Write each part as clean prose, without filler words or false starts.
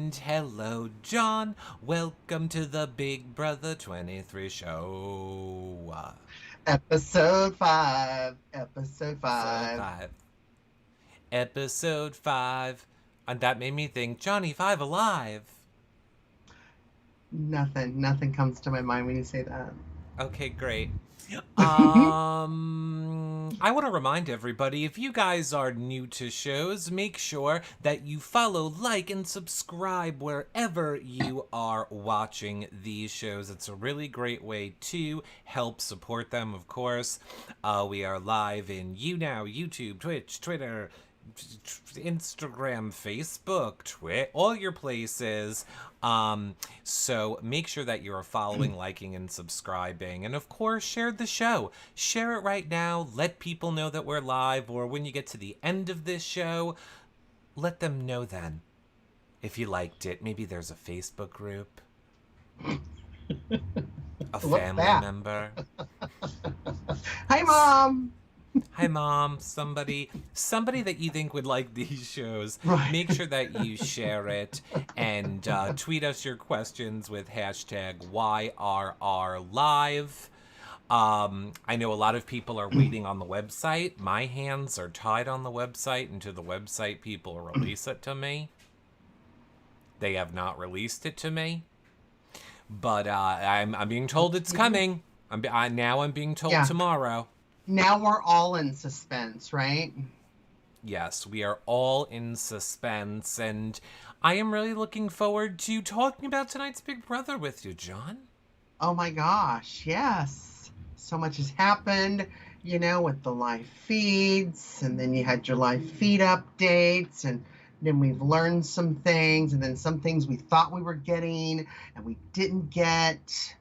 And hello, John. Welcome to the Big Brother 23 show. Episode 5. Episode Episode 5. 5. Episode 5. And that made me think, Johnny 5 alive. Nothing comes to my mind when you say that. Okay, great. I want to remind everybody, if you guys are new to shows, make sure that you follow, like, and subscribe wherever you are watching these shows. It's a really great way to help support them, of course. We are live in YouNow, YouTube, Twitch, Twitter, Instagram, Facebook, all your places. So make sure that you're following, liking, and subscribing. And of course, share the show. Share it right now. Let people know that we're live, or when you get to the end of this show, let them know then. If you liked it, maybe there's a Facebook group, a family member. Hi, Mom. Hi, Mom. Somebody that you think would like these shows. Right. Make sure that you share it and tweet us your questions with hashtag YRRLive. I know a lot of people are waiting on the website. My hands are tied on the website until the website people release it to me. They have not released it to me, but I'm being told it's coming. I'm being told tomorrow. Now we're all in suspense, right? Yes, we are all in suspense, and I am really looking forward to talking about tonight's Big Brother with you, John. Oh my gosh, yes. So much has happened, with the live feeds, and then you had your live feed updates, and then we've learned some things, and then some things we thought we were getting, and we didn't get.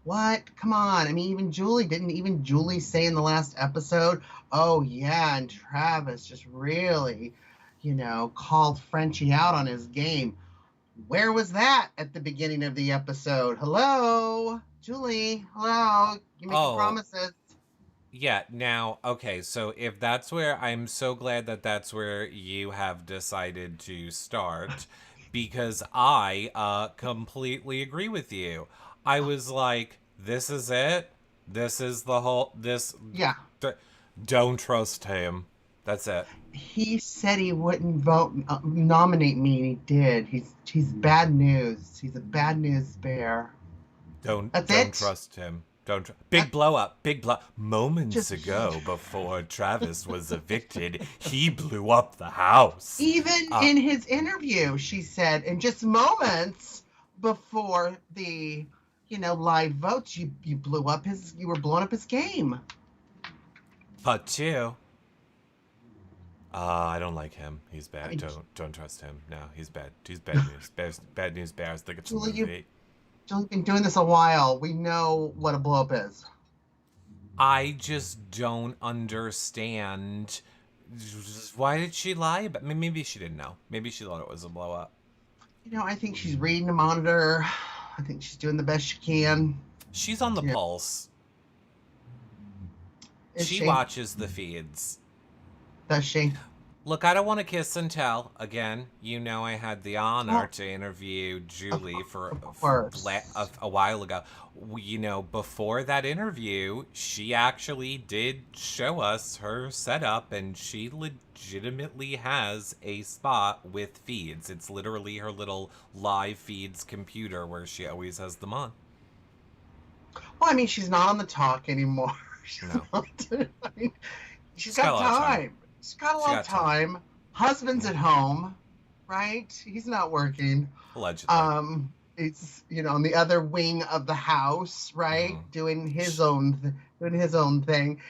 What? Come on. I mean, didn't Julie say in the last episode, oh, yeah, and Travis just really, called Frenchie out on his game. Where was that at the beginning of the episode? Hello? Julie, hello? You making promises. Yeah, now, okay, so if that's where, I'm so glad that that's where you have decided to start, because I completely agree with you. I was like, this is it. This is the whole, Yeah. Don't trust him. That's it. He said he wouldn't nominate me, and he did. He's bad news. He's a bad news bear. Don't trust him. Big blow up. Moments ago, before Travis was evicted, he blew up the house. Even in his interview, she said, in just moments before the live votes, you were blowing up his game. Part 2. I don't like him. He's bad. Don't trust him. No, he's bad. He's bad news. Bad news bears. Think it's a movie. Julie's been doing this a while. We know what a blow up is. I just don't understand. Why did she lie? But maybe she didn't know. Maybe she thought it was a blow up. I think she's reading the monitor. I think she's doing the best she can. She's on the pulse. She watches the feeds. Does she? Look, I don't want to kiss and tell. Again, I had the honor to interview Julie for a while ago. Before that interview, she actually did show us her setup, and she legitimately has a spot with feeds. It's literally her little live feeds computer where she always has them on. Well, I mean, she's not on the talk anymore. She's got time. She's got a lot of time. Husband's at home, right? He's not working. Allegedly. It's on the other wing of the house, right? Doing his own thing.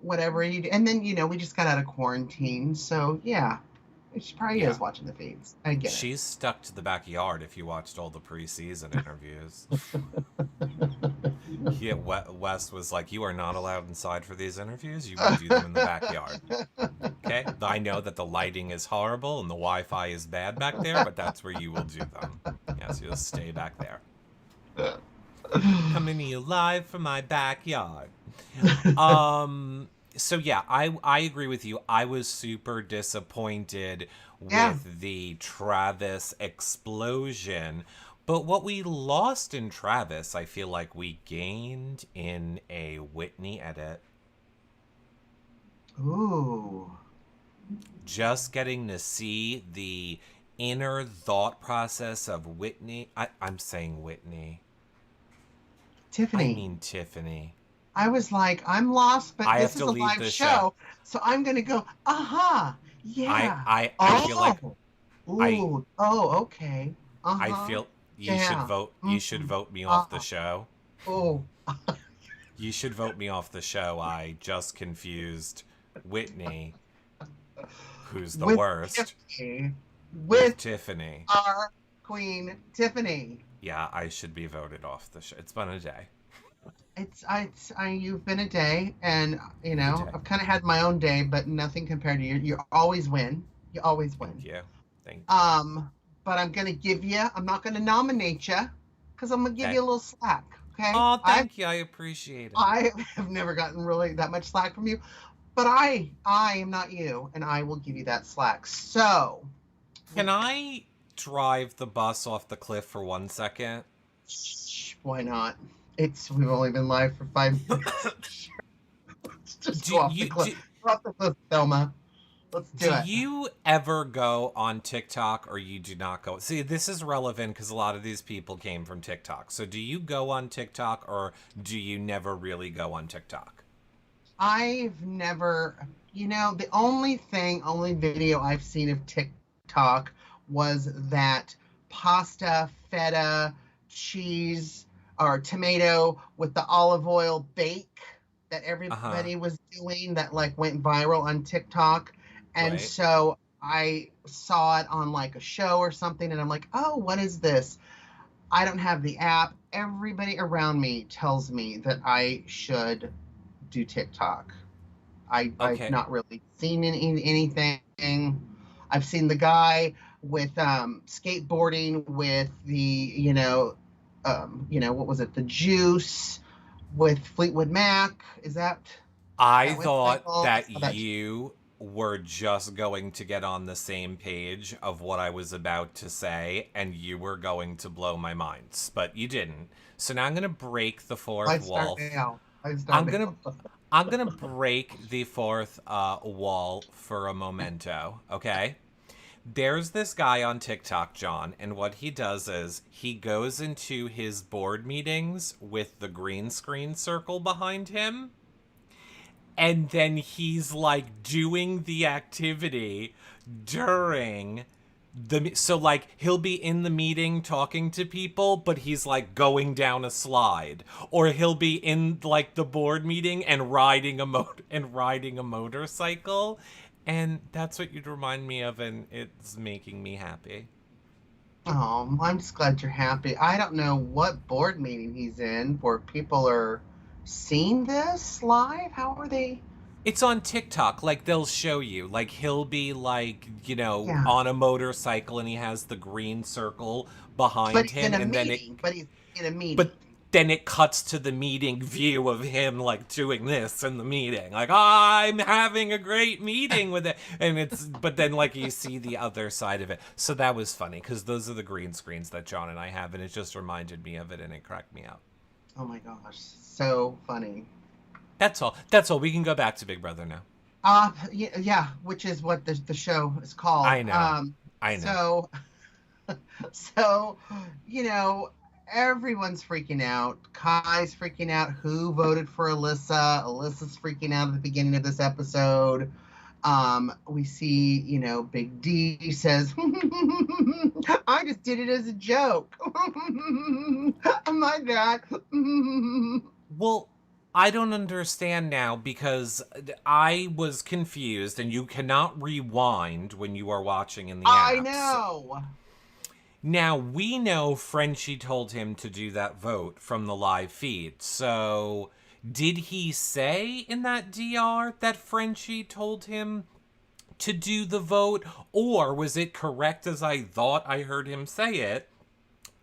Whatever he do. And then we just got out of quarantine, so yeah. She probably is watching the feeds. I get it. She's stuck to the backyard if you watched all the preseason interviews. Wes was like, you are not allowed inside for these interviews. You will do them in the backyard. Okay? I know that the lighting is horrible and the Wi-Fi is bad back there, but that's where you will do them. Yes, you'll stay back there. Coming to you live from my backyard. So yeah, I agree with you. I was super disappointed Yeah. with the Travis explosion. But what we lost in Travis, I feel like we gained in a Whitney edit. Ooh. Just getting to see the inner thought process of Whitney. I'm saying Whitney. I Tiffany. mean Tiffany. I was like, I'm lost, but I have this is to a leave live the show. show, so I'm gonna go, aha, yeah. I feel like Oh, I ooh, oh, okay. I Uh-huh. feel Yeah. you should Mm-hmm. vote me off the Uh, show. oh, You should vote me off the show. I just confused Whitney, who's the with worst, Tiffany, with with Tiffany. our queen Tiffany. Yeah, I should be voted off the show. It's been a day. You've been a day, and A day. I've kind of had my own day, but nothing compared to you. You always win. You always Thank win. you. Thank you. But I'm gonna give you. I'm not gonna nominate you, because I'm gonna give Okay. you a little slack. Okay. Oh, thank you. I appreciate it. I have never gotten really that much slack from you, but I am not you, and I will give you that slack. So, Can I drive the bus off the cliff for 1 second? why not? We've only been live for 5 minutes. Let's just Do go off the you cliff. Go off the cliff, Thelma. Let's do do it. you ever go on TikTok or you do not go? See, this is relevant because a lot of these people came from TikTok. So do you go on TikTok or do you never really go on TikTok? I've never, the only video I've seen of TikTok was that pasta, feta, cheese, or tomato with the olive oil bake that Uh-huh. everybody was doing that like went viral on TikTok. And Right. so I saw it on like a show or something, and I'm like, oh, what is this? I don't have the app. Everybody around me tells me that I should do TikTok. I've Okay. not really seen anything. I've seen the guy with skateboarding with the, what was it? The juice with Fleetwood Mac. Is I that what it's thought called? I that saw that. you were just going to get on the same page of what I was about to say, and you were going to blow my mind, but you didn't. So now I'm gonna break the I fourth start wall. now. I I'm start gonna now. I'm gonna break the fourth wall for a momento. Okay. There's this guy on TikTok, John, and what he does is he goes into his board meetings with the green screen circle behind him, and then he's like doing the activity during so like he'll be in the meeting talking to people but he's like going down a slide, or he'll be in like the board meeting and riding a motorcycle, and that's what you'd remind me of, and it's making me happy. Oh, I'm just glad you're happy. I don't know what board meeting he's in where people are seeing this live. How are they? It's on TikTok. Like they'll show you. Like he'll be like, Yeah. on a motorcycle and he has the green circle But behind he's in him, a and then it meeting. But he's in a but meeting. then it cuts to the meeting view of him like doing this in the meeting. Like, I'm having a great meeting with it. And but then like you see the other side of it. So that was funny because those are the green screens that John and I have, and it just reminded me of it and it cracked me up. Oh my gosh, so funny. That's all. That's all. We can go back to Big Brother now. Yeah, which is what the show is called. I know. I know. So so you know, everyone's freaking out. Kai's freaking out. Who voted for Alyssa? Alyssa's freaking out at the beginning of this episode. We see, Big D says, I just did it as a joke. I'm like that. Well, I don't understand now because I was confused, and you cannot rewind when you are watching in the I apps. know. Now, we know Frenchie told him to do that vote from the live feed. So, did he say in that DR that Frenchie told him to do the vote? Or was it correct as I thought I heard him say it?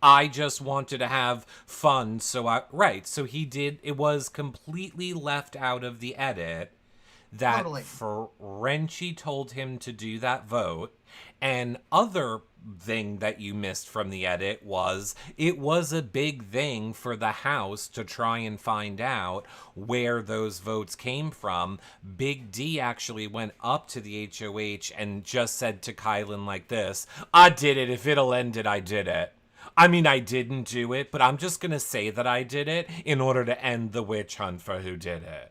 I just wanted to have fun, so right, so he did, it was completely left out of the edit that Totally. Frenchie told him to do that vote. And other thing that you missed from the edit was it was a big thing for the House to try and find out where those votes came from. Big D actually went up to the HOH and just said to Kyland like this, I did it. If it'll end it, I did it. I mean, I didn't do it, but I'm just going to say that I did it in order to end the witch hunt for who did it.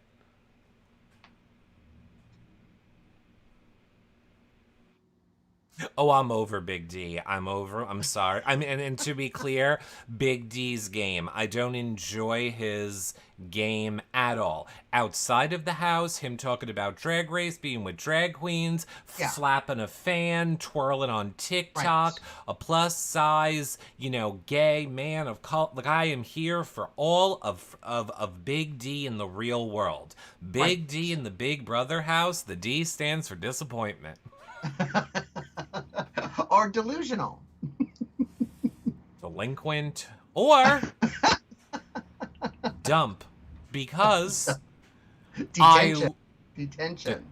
Oh, I'm over Big D. I'm sorry. I mean, and to be clear, Big D's game. I don't enjoy his game at all. Outside of the house, him talking about Drag Race, being with drag queens, Yeah. slapping a fan, twirling on TikTok, Right. a plus size, gay man of color. Like, I am here for all of Big D in the real world. Big Right. D in the Big Brother house. The D stands for disappointment. Or delusional. Delinquent, or dump, because Detention. Detention.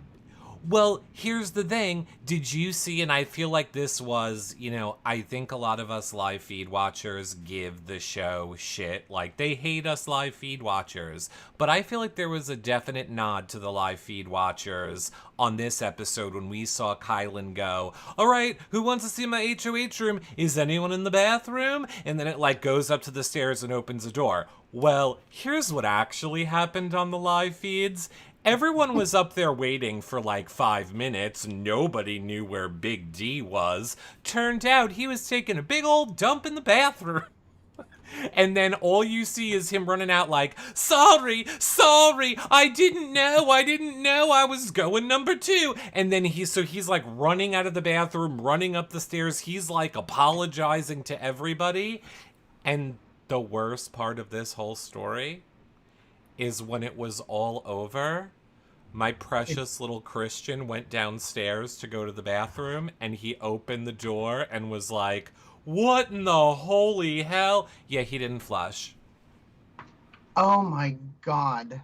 well, here's the thing. Did you see, and I feel like this was, I think a lot of us live feed watchers give the show shit. Like, they hate us live feed watchers. But I feel like there was a definite nod to the live feed watchers on this episode when we saw Kyland go, all right, who wants to see my HOH room? Is anyone in the bathroom? And then it, like, goes up to the stairs and opens a door. Well, here's what actually happened on the live feeds. Everyone was up there waiting for like 5 minutes. Nobody knew where Big D was. Turned out he was taking a big old dump in the bathroom. And then all you see is him running out like, sorry, I didn't know I was going number 2. And then he's like running out of the bathroom, running up the stairs. He's like apologizing to everybody. And the worst part of this whole story is when it was all over, my precious little Christian went downstairs to go to the bathroom, and he opened the door and was like, what in the holy hell? Yeah, he didn't flush. Oh my God.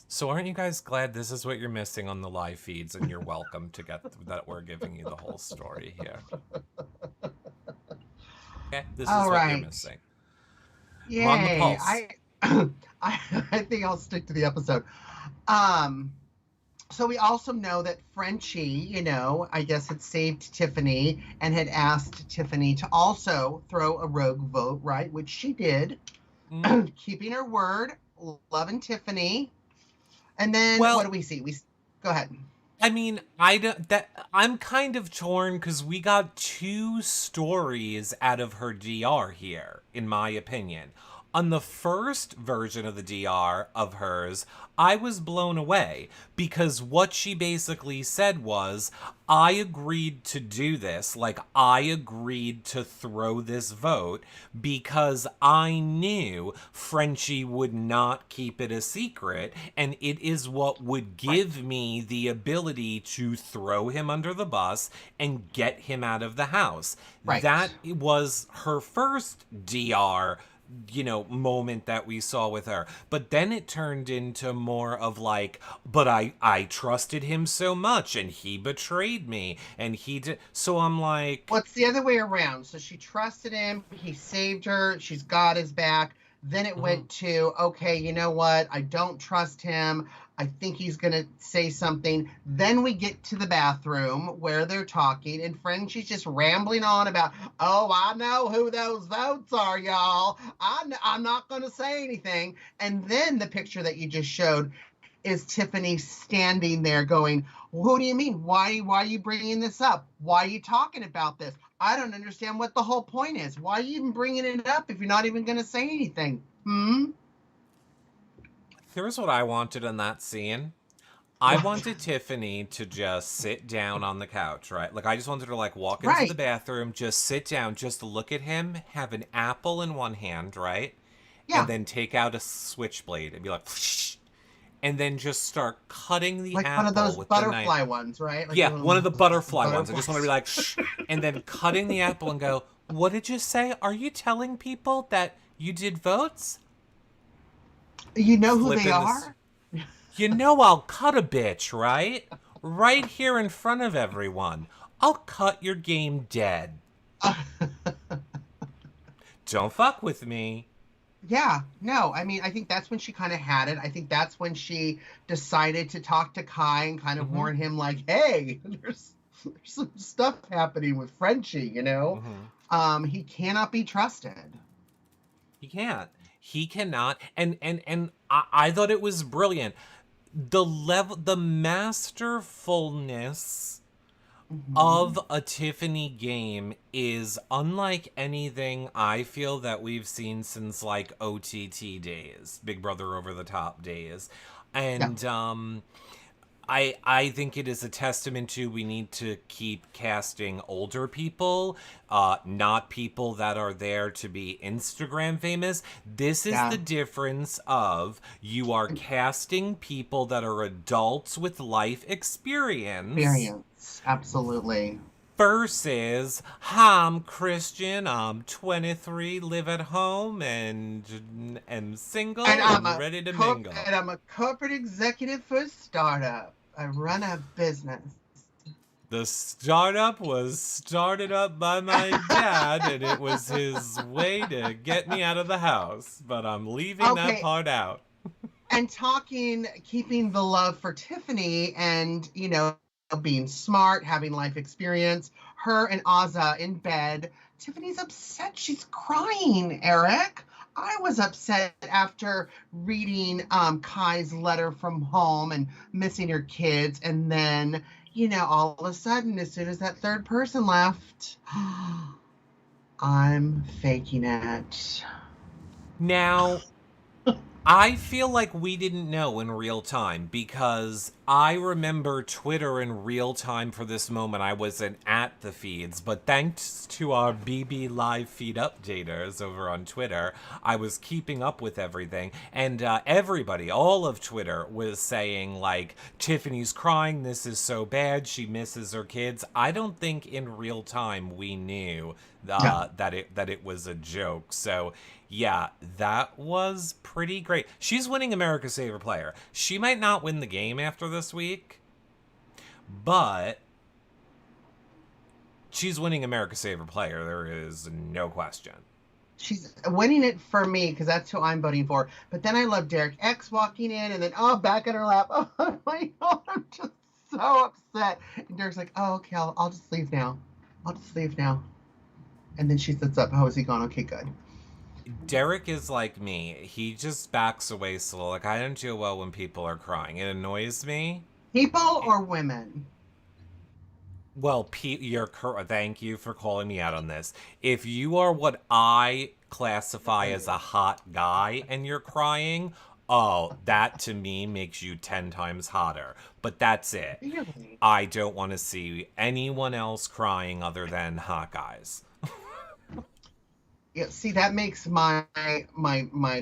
So aren't you guys glad this is what you're missing on the live feeds, and you're welcome to get that we're giving you the whole story here. Okay, this is what you're missing. Yay. We're on the pulse. I think I'll stick to the episode. So we also know that Frenchie, I guess had saved Tiffany and had asked Tiffany to also throw a rogue vote, right? Which she did, keeping her word, loving Tiffany. And then what do we see? Go ahead. I mean, I'm kind of torn because we got 2 stories out of her DR here, in my opinion. On the first version of the DR of hers, I was blown away because what she basically said was, I agreed to do this, like I agreed to throw this vote because I knew Frenchie would not keep it a secret, and it is what would give me the ability to throw him under the bus and get him out of the house. Right. That was her first DR moment that we saw with her. But then it turned into more of like, but I trusted him so much and he betrayed me and he did. So I'm like, well, it's the other way around. So she trusted him. He saved her. She's got his back. Then it went to, okay, you know what? I don't trust him. I think he's going to say something. Then we get to the bathroom where they're talking, and Frenchie's just rambling on about, oh, I know who those votes are, y'all. I'm not going to say anything. And then the picture that you just showed is Tiffany standing there going, who do you mean? Why are you bringing this up? Why are you talking about this? I don't understand what the whole point is. Why are you even bringing it up if you're not even going to say anything? Here's what I wanted in that scene. I wanted Tiffany to just sit down on the couch, right? Like, I just wanted her to, like, walk into the bathroom, just sit down, just look at him, have an apple in one hand, right? Yeah. And then take out a switchblade and be like, whoosh, and then just start cutting the like apple one of those with butterfly the knife. ones, right? Like yeah, one of the butterfly ones. I just want to be like, shh, and then cutting the apple and go, what did you say? Are you telling people that you did votes? You know who they are? You know I'll cut a bitch, right? Right here in front of everyone. I'll cut your game dead. Don't fuck with me. Yeah, no, I mean, I think that's when she kind of had it. I think that's when she decided to talk to Kai and kind of Mm-hmm. warn him, like, hey, there's some stuff happening with Frenchie, you know? Mm-hmm. He cannot be trusted. He can't. He cannot. And I thought it was brilliant. The masterfulness Hmm. of a Tiffany game is unlike anything I feel that we've seen since like OTT days, Big Brother Over the Top days. Yeah, And I think it is a testament to we need to keep casting older people, not people that are there to be Instagram famous. This is yeah. the difference of you are casting people that are adults with life experience Experience, absolutely. versus I'm Christian, I'm 23, live at home and And single and ready to mingle. I'm a corporate executive for a startup. I run a business. The startup was started up by my dad, and it was his way to get me out of the house. But I'm leaving that Okay, part out. and keeping the love for Tiffany and, being smart, having life experience, her and Azza in bed. Tiffany's upset. She's crying, Eric. I was upset after reading Kai's letter from home and missing her kids. And then, all of a sudden, as soon as that third person left, I'm faking it. Now, I feel like we didn't know in real time because I remember Twitter in real time for this moment. I wasn't at the feeds, but thanks to our BB Live feed updaters over on Twitter, I was keeping up with everything. And everybody, all of Twitter, was saying, like, Tiffany's crying, this is so bad, she misses her kids. I don't think in real time we knew No. that it was a joke. So yeah, that was pretty great. She's winning America's favorite player. She might not win the game after this week, but she's winning America's favorite player. There is no question. She's winning it for me because that's who I'm voting for. But then I love Derek X walking in and then, back in her lap. Oh my God, I'm just so upset. And Derek's like, oh, okay, I'll just leave now. I'll just leave now. And then she sits up. Oh, is he gone? Okay, good. Derek is like me. He just backs away slow. Like, I don't do well when people are crying. It annoys me. People or women? Well, Pete, thank you for calling me out on this. If you are what I classify as a hot guy and you're crying, oh, that to me makes you 10 times hotter. But that's it. Really? I don't want to see anyone else crying other than hot guys. Yeah, see, that makes my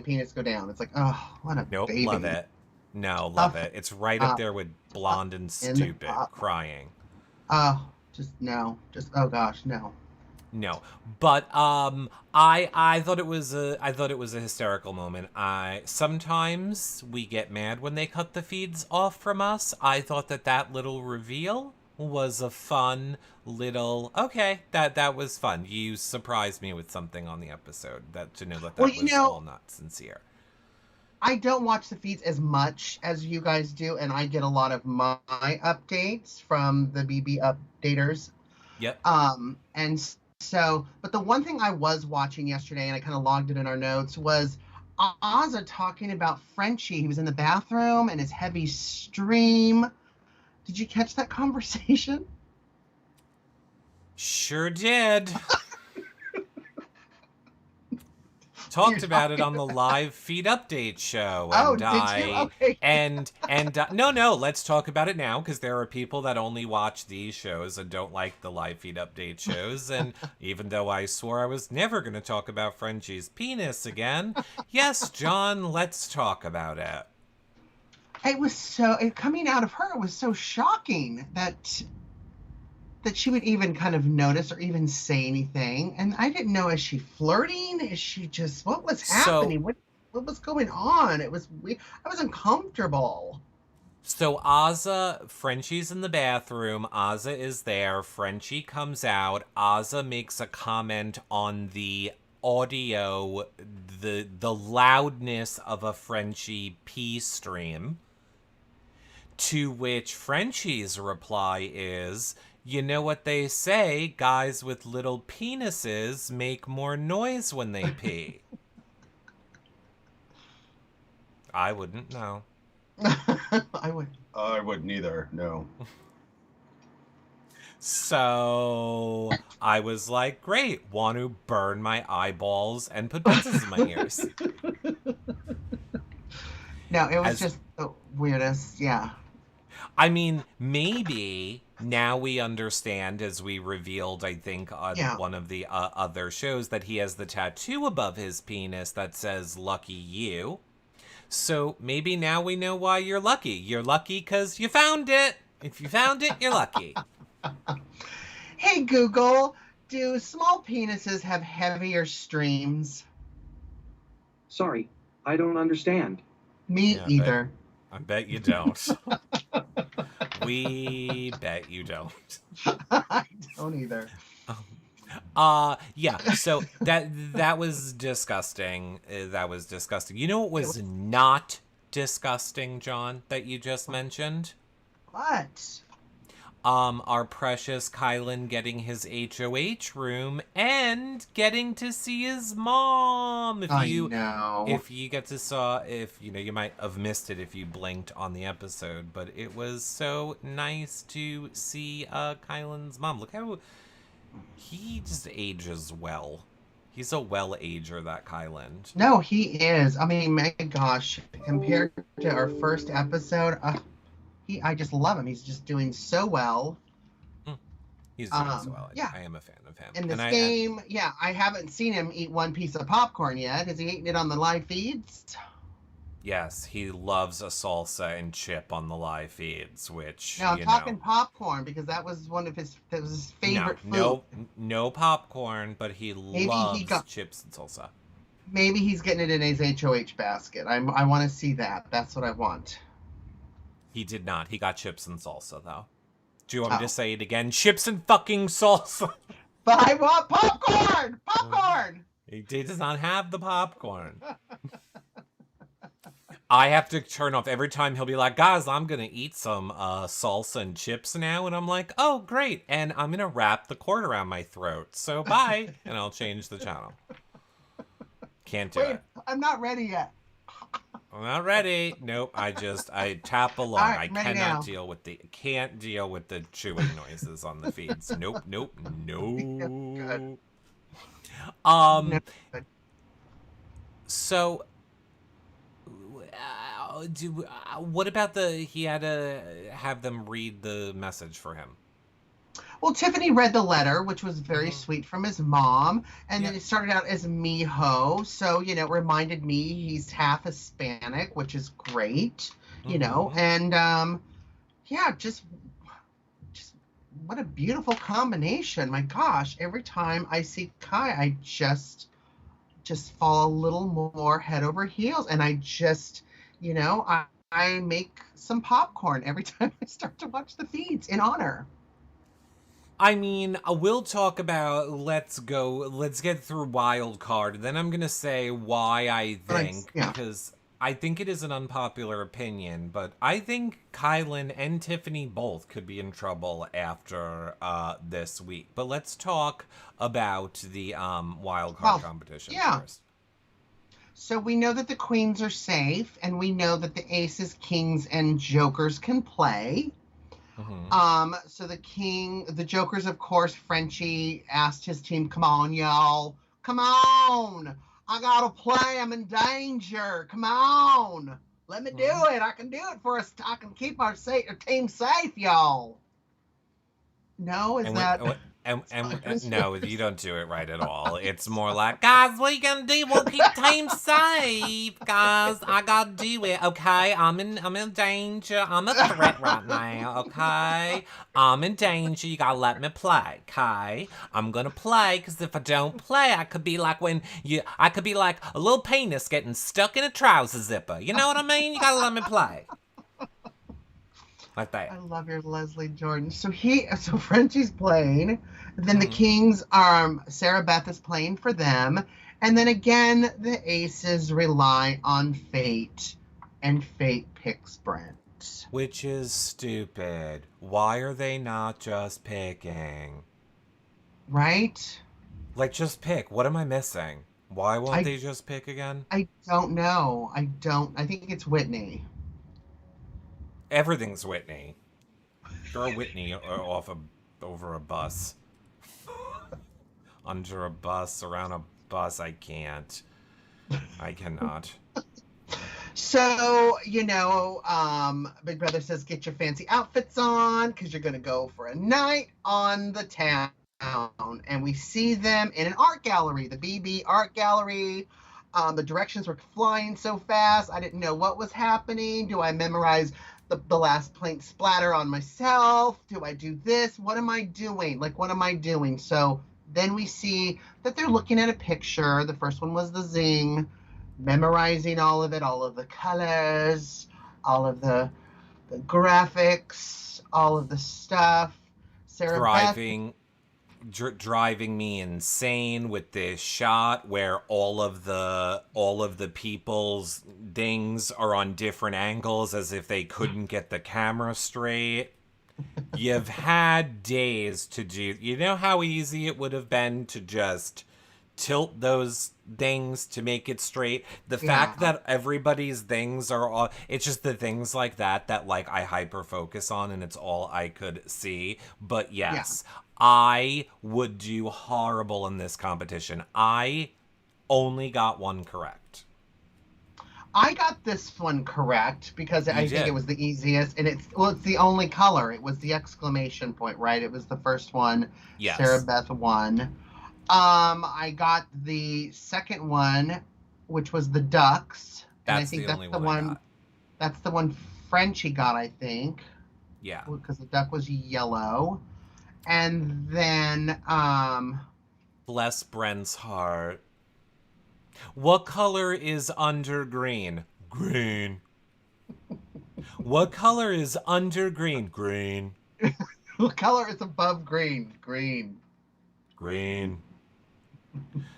penis go down. It's like, oh, what a Nope, baby. love it. No, love Up, it. It's right up up, there with blonde and and stupid up. crying. Oh, just no. Just, oh gosh, no. No, but I thought it was a hysterical moment. I sometimes we get mad when they cut the feeds off from us. I thought that little reveal was a fun little that was fun. You surprised me with something on the episode that to know Well, that was all not sincere. I don't watch the feeds as much as you guys do, and I get a lot of my updates from the BB updaters. Yep. And so, but the one thing I was watching yesterday, and I kind of logged it in our notes, was Ozza talking about Frenchie. He was in the bathroom and his heavy stream. Did you catch that conversation? Sure did. Talked about it on the live feed update show, and did you? Okay. no, let's talk about it now because there are people that only watch these shows and don't like the live feed update shows. And even though I swore I was never going to talk about Frenchie's penis again, yes, John, let's talk about it. It was coming out of her, it was so shocking that she would even kind of notice or even say anything. And I didn't know, is she flirting? Is she just, what was happening? What was going on? It was weird. I was uncomfortable. So Frenchie's in the bathroom. Ozza is there. Frenchie comes out. Ozza makes a comment on the audio, the loudness of a Frenchie pee stream. To which Frenchie's reply is, you know what they say, guys with little penises make more noise when they pee. I wouldn't know. I wouldn't either. No. So I was like, great, want to burn my eyeballs and put pencils in my ears. No, it was just the weirdest. Yeah. I mean, maybe now we understand, as we revealed, I think, on one of the other shows, that he has the tattoo above his penis that says, lucky you. So maybe now we know why you're lucky. You're lucky because you found it. If you found it, you're lucky. Hey, Google, do small penises have heavier streams? Sorry, I don't understand. Me either. I bet you don't. We bet you don't. I don't either. Yeah, so that was disgusting. That was disgusting. You know what was not disgusting, John, that you just mentioned? What? Our precious Kyland getting his HOH room and getting to see his mom. If you get to you might have missed it if you blinked on the episode, but it was so nice to see Kyland's mom. Look how he just ages well. He's a well-ager, that Kyland. No, he is. I mean, my gosh, compared to our first episode, I just love him. He's just doing so well. He's doing so well. Yeah. I am a fan of him. In this game, I haven't seen him eat one piece of popcorn yet. Is he eating it on the live feeds? Yes, he loves a salsa and chip on the live feeds, which, no, I'm talking popcorn, because that was his favorite food. No popcorn, but he loves chips and salsa. Maybe he's getting it in his HOH basket. I want to see that. That's what I want. He did not. He got chips and salsa, though. Do you want me to say it again? Chips and fucking salsa. But I want popcorn! Popcorn! He does not have the popcorn. I have to turn off every time he'll be like, guys, I'm going to eat some salsa and chips now. And I'm like, oh, great. And I'm going to wrap the cord around my throat. So bye. And I'll change the channel. Can't do it. I'm not ready yet. I'm not ready. Nope. I tap along. Right, I cannot deal with the chewing noises on the feeds. Nope. Good. So, what about he had to have them read the message for him? Well, Tiffany read the letter, which was very sweet, from his mom. And then it started out as Miho. So, it reminded me he's half Hispanic, which is great, you know. And, just what a beautiful combination. My gosh, every time I see Kai, I just fall a little more head over heels. And I just, I make some popcorn every time I start to watch the feeds in honor. I mean, we'll talk about, let's get through Wildcard. Then I'm going to say why I think, because I think it is an unpopular opinion, but I think Kyland and Tiffany both could be in trouble after this week. But let's talk about the Wildcard competition first. So we know that the queens are safe, and we know that the aces, kings, and jokers can play. So the jokers, of course, Frenchie asked his team, come on, y'all. Come on. I gotta play. I'm in danger. Come on. Let me do it. I can do it for us. I can keep our team safe, y'all. No, no, you don't do it right at all. It's more like, guys, what are you gonna do? We'll keep team safe, guys. I gotta do it, okay? I'm in danger. I'm a threat right now, okay? I'm in danger. You gotta let me play, okay? I'm gonna play, because if I don't play, I could be like a little penis getting stuck in a trouser zipper. You know what I mean? You gotta let me play. Like I that. love your Leslie Jordan. So Frenchie's playing, then the Hmm. Kings Sarah Beth is playing for them, and then again the Aces rely on fate, and fate picks Brent. Which is stupid. Why are they not just picking? Right? Like, just pick. What am I missing? Why won't I they just pick again? I don't know. I think it's Whitney. Everything's Whitney. Throw Whitney off over a bus. Under a bus, around a bus. I can't. I cannot. So, Big Brother says get your fancy outfits on because you're going to go for a night on the town. And we see them in an art gallery, the BB Art Gallery. The directions were flying so fast. I didn't know what was happening. Do I memorize the last paint splatter on myself? Do I do this? What am I doing? Like, what am I doing? So then we see that they're looking at a picture. The first one was the zing, memorizing all of it, all of the colors, all of the graphics, all of the stuff. Sarah Beth. Driving me insane with this shot where all of the people's things are on different angles as if they couldn't get the camera straight. You've had days to do. You know how easy it would have been to just tilt those things to make it straight. The fact Yeah. that everybody's things are all, it's just the things like that like I hyper focus on, and it's all I could see. But Yeah. yes, I would do horrible in this competition. I only got one correct. I got this one correct because You I think it did. was the easiest, and it's the only color. It was the exclamation point, right? It was the first one. Sarah Yes. Beth won. I got the second one, which was the ducks, and I That's think the that's only the one I one. got. That's the one Frenchie got, I think, Yeah. because the duck was yellow. And then, Bless Bren's heart. What color is under green? Green. What color is under green? Green. what color is above green? Green. Green.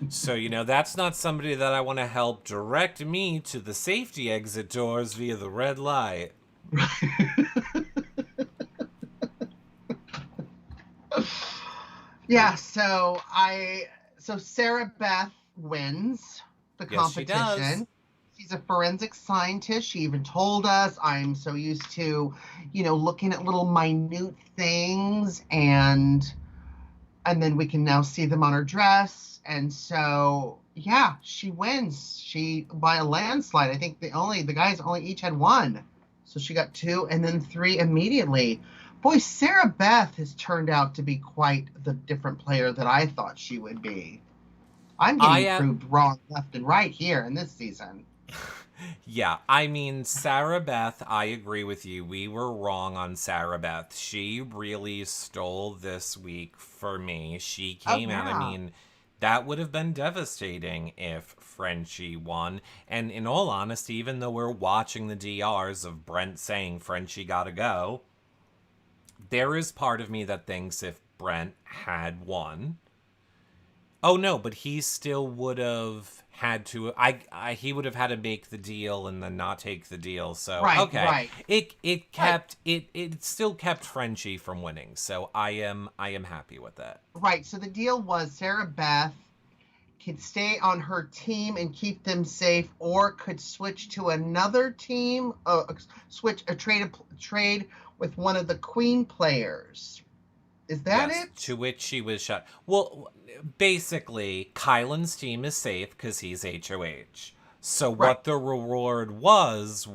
So, that's not somebody that I want to help direct me to the safety exit doors via the red light. Yeah, so Sarah Beth wins the Yes, she does. competition. She's a forensic scientist. She even told us, I'm so used to, looking at little minute things, and then we can now see them on her dress. And so yeah, she wins. She by a landslide. I think the guys only each had one. So she got two and then three immediately. Boy, Sarah Beth has turned out to be quite the different player that I thought she would be. I'm I getting am. proved wrong left and right here in this season. Yeah, I mean, Sarah Beth, I agree with you. We were wrong on Sarah Beth. She really stole this week for me. She Oh came out, I yeah. mean, that would have been devastating if Frenchie won. And in all honesty, even though we're watching the DRs of Brent saying Frenchie gotta go, there is part of me that thinks if Brent had won, oh no, but he still would have had to. He would have had to make the deal and then not take the deal. So Right, okay, right. it Right. kept it still kept Frenchie from winning. So I am happy with that. Right. So the deal was Sarah Beth could stay on her team and keep them safe, or could switch to another team, switch a trade with one of the Queen players. Is that Yes, it? to which she was shot. Well, basically, Kyland's team is safe because he's HOH. So Right. what the reward was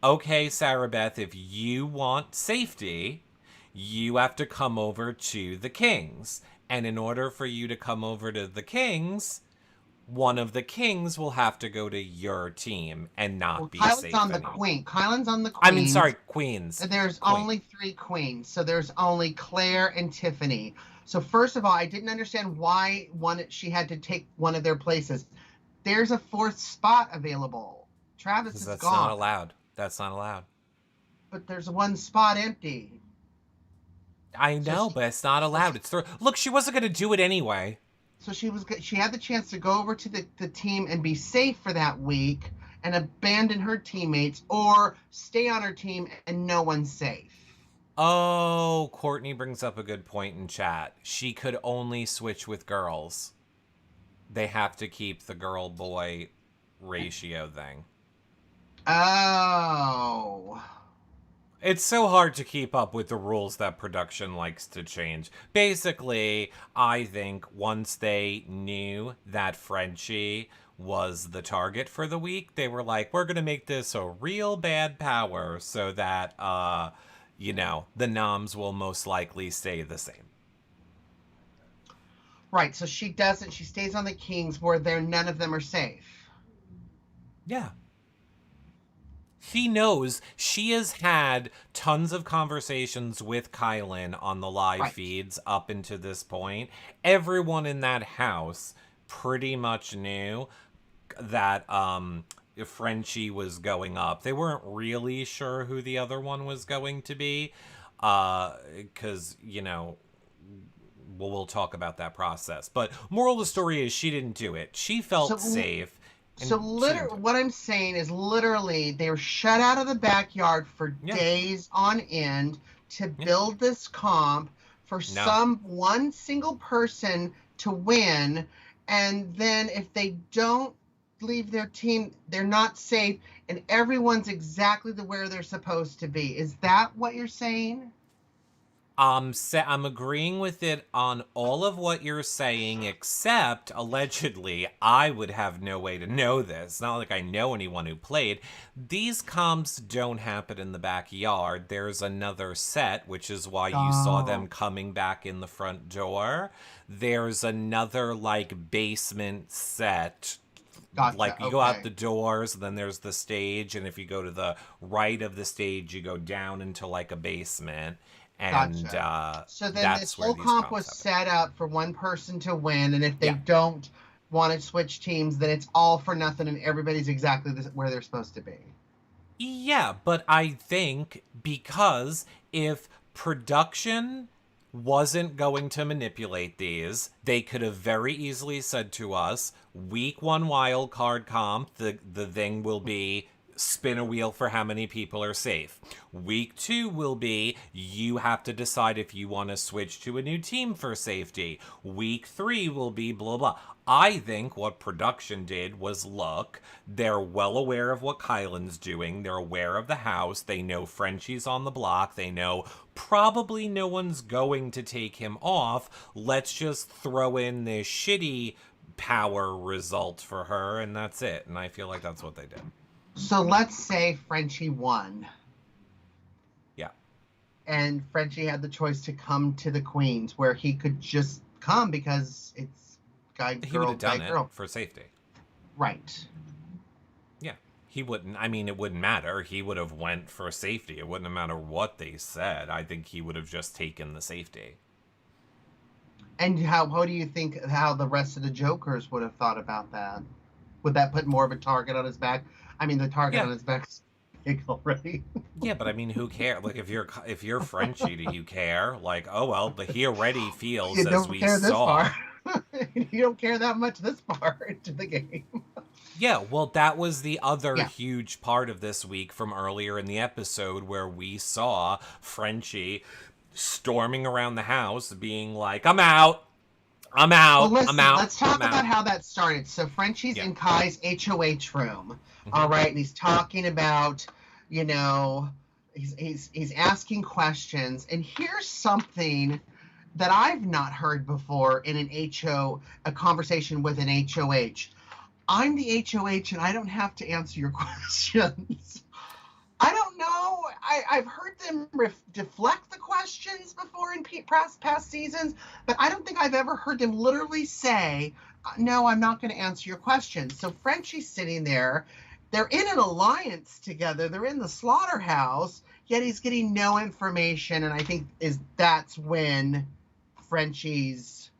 okay, Sarah Beth, if you want safety, you have to come over to the Kings. And in order for you to come over to the Kings, one of the Kings will have to go to your team and Well, not be Kylan's safe on the anymore. Queen. Kylan's on the I mean, sorry, Queens. Queens. There's Queen. only three queens, so there's only Claire and Tiffany. So first of all, I didn't understand why she had to take one of their places. There's a fourth spot available. Travis Because is that's not gone. allowed. That's not allowed. but there's one spot empty. I So know, she, but it's not so allowed. Look, she wasn't going to do it anyway. so she had the chance to go over to the team and be safe for that week and abandon her teammates, or stay on her team and no one's safe. Oh, Courtney brings up a good point in chat. She could only switch with girls. They have to keep the girl-boy ratio thing. Oh. It's so hard to keep up with the rules that production likes to change. Basically, I think once they knew that Frenchie was the target for the week, they were like, we're going to make this a real bad power so that, the noms will most likely stay the same. Right, so she doesn't. She stays on the Kings where none of them are safe. Yeah. She knows. She has had tons of conversations with Kyland on the live feeds up until this point. Everyone in that house pretty much knew that Frenchie was going up. They weren't really sure who the other one was going to be, because, we'll talk about that process. But moral of the story is she didn't do it. She felt safe. So what I'm saying is literally they were shut out of the backyard for days on end to build this comp for one single person to win. And then if they don't leave their team, they're not safe, and everyone's exactly where they're supposed to be. Is that what you're saying? I'm agreeing with it on all of what you're saying, except allegedly I would have no way to know this. Not like I know anyone who played. These comps don't happen in the backyard. There's another set, which is why you saw them coming back in the front door. There's another basement set. Gotcha. You go out the doors, and then there's the stage, and if you go to the right of the stage, you go down into a basement. And gotcha. So then this whole comp was set up for one person to win, and if they don't want to switch teams, then it's all for nothing, and everybody's exactly where they're supposed to be. Yeah, but I think because if production wasn't going to manipulate these, they could have very easily said to us, week 1 wildcard comp, the thing will be spin a wheel for how many people are safe. Week 2 will be you have to decide if you want to switch to a new team for safety. Week 3 will be blah blah. I think what production did was look, they're well aware of what Kyland's doing. They're aware of the house. They know Frenchie's on the block. They know probably no one's going to take him off. Let's just throw in this shitty power result for her, and that's it. And I feel like that's what they did. So let's say Frenchie won. Yeah. And Frenchie had the choice to come to the Queens, where he could just come because it's guy, girl, he would have done girl. It for safety. Right. Yeah. He wouldn't, it wouldn't matter. He would have went for safety. It wouldn't have mattered what they said. I think he would have just taken the safety. And how do you think how the rest of the Jokers would have thought about that? Would that put more of a target on his back? I mean, the target on his back's big already. Yeah, but who cares? If you're Frenchie, do you care? Oh well, but he already feels as we saw. You don't care that much this far into the game. Yeah, well, that was the other huge part of this week from earlier in the episode where we saw Frenchie storming around the house being like, I'm out. I'm out. Well, listen, I'm out. Let's talk about how that started. So Frenchie's in Kai's HOH room, all right, and he's talking about, he's asking questions, and here's something that I've not heard before in a conversation with an HOH. I'm the HOH, and I don't have to answer your questions. I don't know. I've heard them deflect the questions before in past seasons, but I don't think I've ever heard them literally say, no, I'm not going to answer your questions. So Frenchie's sitting there. They're in an alliance together. They're in the slaughterhouse, yet he's getting no information. And I think that's when Frenchie's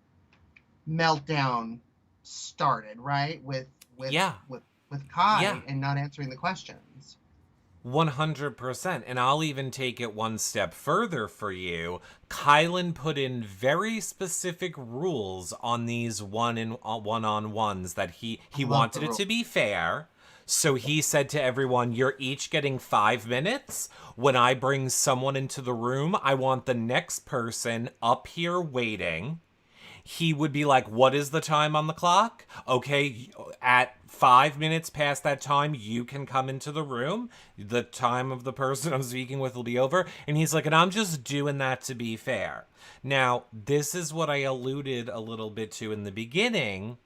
meltdown started, right? With Kai and not answering the questions. 100%. And I'll even take it one step further for you. Kyland put in very specific rules on these one-on-ones that he I love the wanted it rule. to be fair. So he said to everyone, you're each getting 5 minutes. When I bring someone into the room, I want the next person up here waiting. He would be like, what is the time on the clock? Okay, at 5 minutes past that time, you can come into the room. The time of the person I'm speaking with will be over. And he's like, and I'm just doing that to be fair. Now, this is what I alluded a little bit to in the beginning.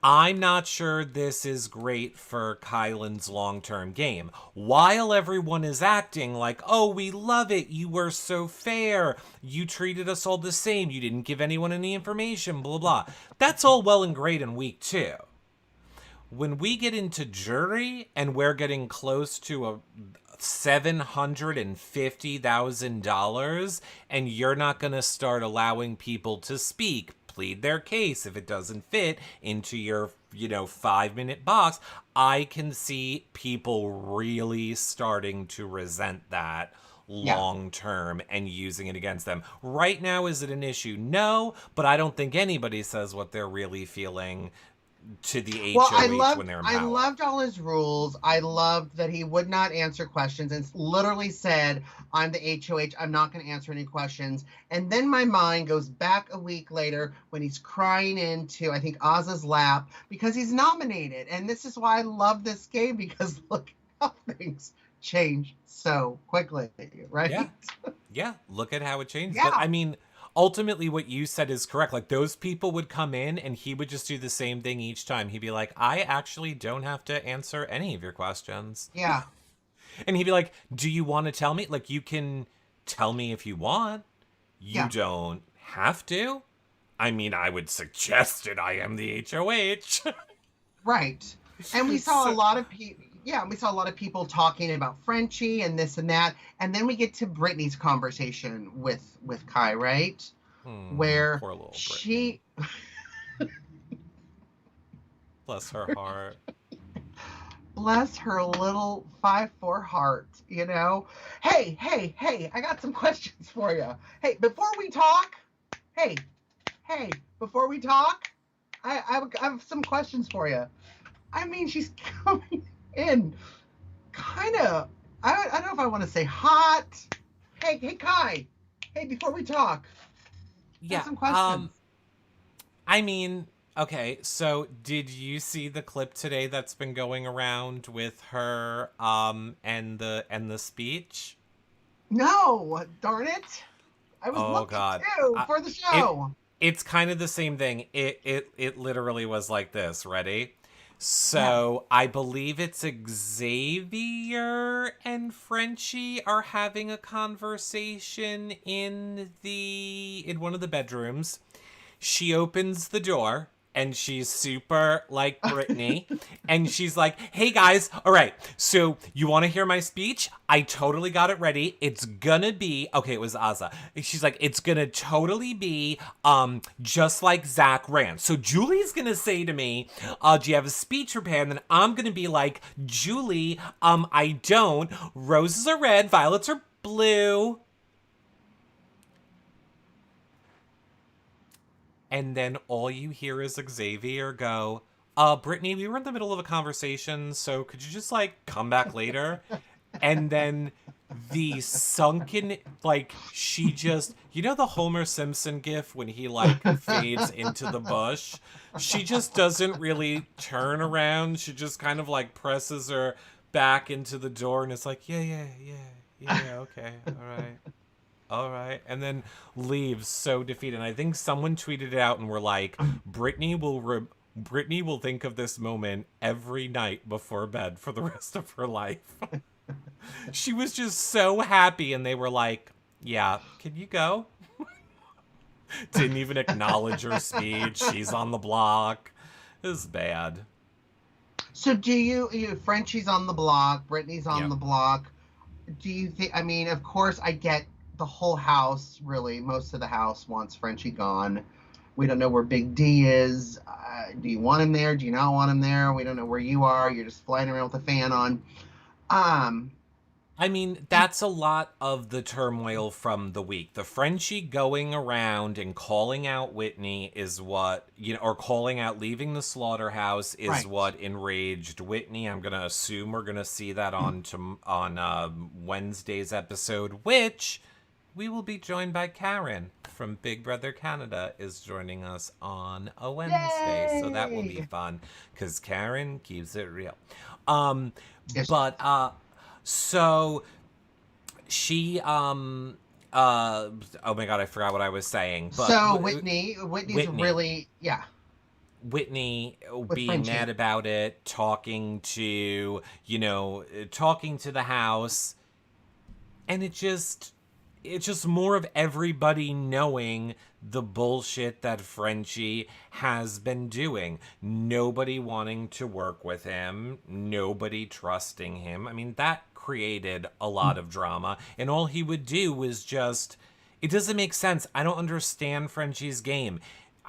I'm not sure this is great for Kyland's long-term game. While everyone is acting like, oh, we love it, you were so fair, you treated us all the same, you didn't give anyone any information, blah, blah. That's all well and great in week 2. When we get into jury and we're getting close to a $750,000 and you're not going to start allowing people to speak, plead their case if it doesn't fit into your 5-minute box, I can see people really starting to resent that long term and using it against them. Right now, is it an issue? No, but I don't think anybody says what they're really feeling to the Well, HOH when they're in I power. loved all his rules. I loved that he would not answer questions and literally said, I'm the HOH. I'm not going to answer any questions. And then my mind goes back a week later when he's crying into, I think, Oz's lap because he's nominated. And this is why I love this game, because look how things change so quickly, right? Yeah, look at how it changed. Yeah. But I mean, ultimately what you said is correct. Like, those people would come in and he would just do the same thing each time. He'd be like, I actually don't have to answer any of your questions. Yeah. And he'd be like, do you want to tell me? Like, you can tell me if you want. You don't have to. I mean, I would suggest it. I am the HOH. Right. And we saw a lot of people. Yeah, we saw a lot of people talking about Frenchie and this and that, and then we get to Brittany's conversation with Kai, right? Where poor little she, bless her heart, bless her little 5'4" heart, Hey, I got some questions for you. Hey, before we talk, I have some questions for you. I mean, she's coming in kind of, I don't know if I want to say hot. Hey, Kai. Hey, before we talk. Yeah. Some questions. I mean, okay, so did you see the clip today that's been going around with her and the speech? No, darn it. I was looking God. too for the show. It's kind of the same thing. It literally was like this. Ready? So I believe it's Xavier and Frenchie are having a conversation in one of the bedrooms. She opens the door and she's super like Brittany. And she's like, hey guys, all right, so you want to hear my speech? I totally got it ready. It's gonna be, okay, it was Azza. She's like, it's gonna totally be just like Zach ran. So Julie's gonna say to me, do you have a speech prepared? And then I'm gonna be like, Julie, I don't. Roses are red, violets are blue. And then all you hear is Xavier go, Brittany, we were in the middle of a conversation, so could you just, like, come back later? And then the sunken, like, she just, the Homer Simpson gif when he, like, fades into the bush? She just doesn't really turn around. She just kind of, like, presses her back into the door and is like, yeah, okay, all right, and then leaves so defeated. And I think someone tweeted it out and were like, Brittany will think of this moment every night before bed for the rest of her life. She was just so happy, and they were like, yeah, can you go? Didn't even acknowledge her speech. She's on the block. It was bad. So do you Frenchie's on the block, Brittany's on the block. Do you think, I mean, of course I get the whole house, really, most of the house wants Frenchie gone. We don't know where Big D is. Do you want him there? Do you not want him there? We don't know where you are. You're just flying around with a fan on. Um, I mean, that's a lot of the turmoil from the week. The Frenchie going around and calling out Whitney is what, or calling out leaving the slaughterhouse is right. what enraged Whitney. I'm going to assume we're going to see that on Wednesday's episode, which we will be joined by Karen from Big Brother Canada is joining us on a Wednesday. So that will be Yay! fun because Karen keeps it real. Um, Yes. but so she oh my god, I forgot what I was saying. But So Whitney's Whitney. really, yeah, Whitney with being mad Frenchie. about it, talking to the house, and it's just more of everybody knowing the bullshit that Frenchie has been doing. Nobody wanting to work with him, nobody trusting him. I mean, that created a lot of drama, and all he would do was just, it doesn't make sense. I don't understand Frenchie's game.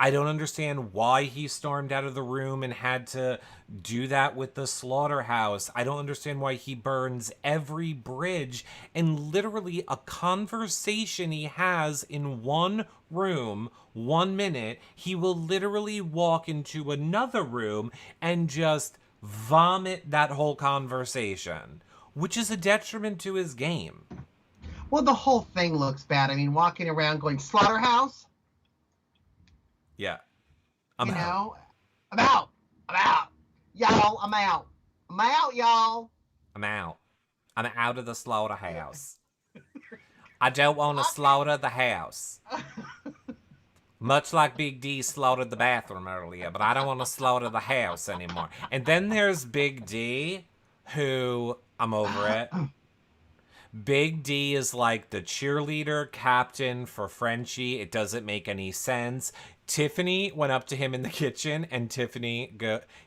I don't understand why he stormed out of the room and had to do that with the slaughterhouse. I don't understand why he burns every bridge, and literally a conversation he has in one room, 1 minute, he will literally walk into another room and just vomit that whole conversation, which is a detriment to his game. Well, the whole thing looks bad. I mean, walking around going slaughterhouse, Yeah. I'm out. I'm out. I'm out. Y'all, I'm out. I'm out, y'all. I'm out. I'm out of the slaughterhouse. I don't want to slaughter the house. Much like Big D slaughtered the bathroom earlier, but I don't want to slaughter the house anymore. And then there's Big D, who, I'm over it. Big D is like the cheerleader captain for Frenchie. It doesn't make any sense. Tiffany went up to him in the kitchen, and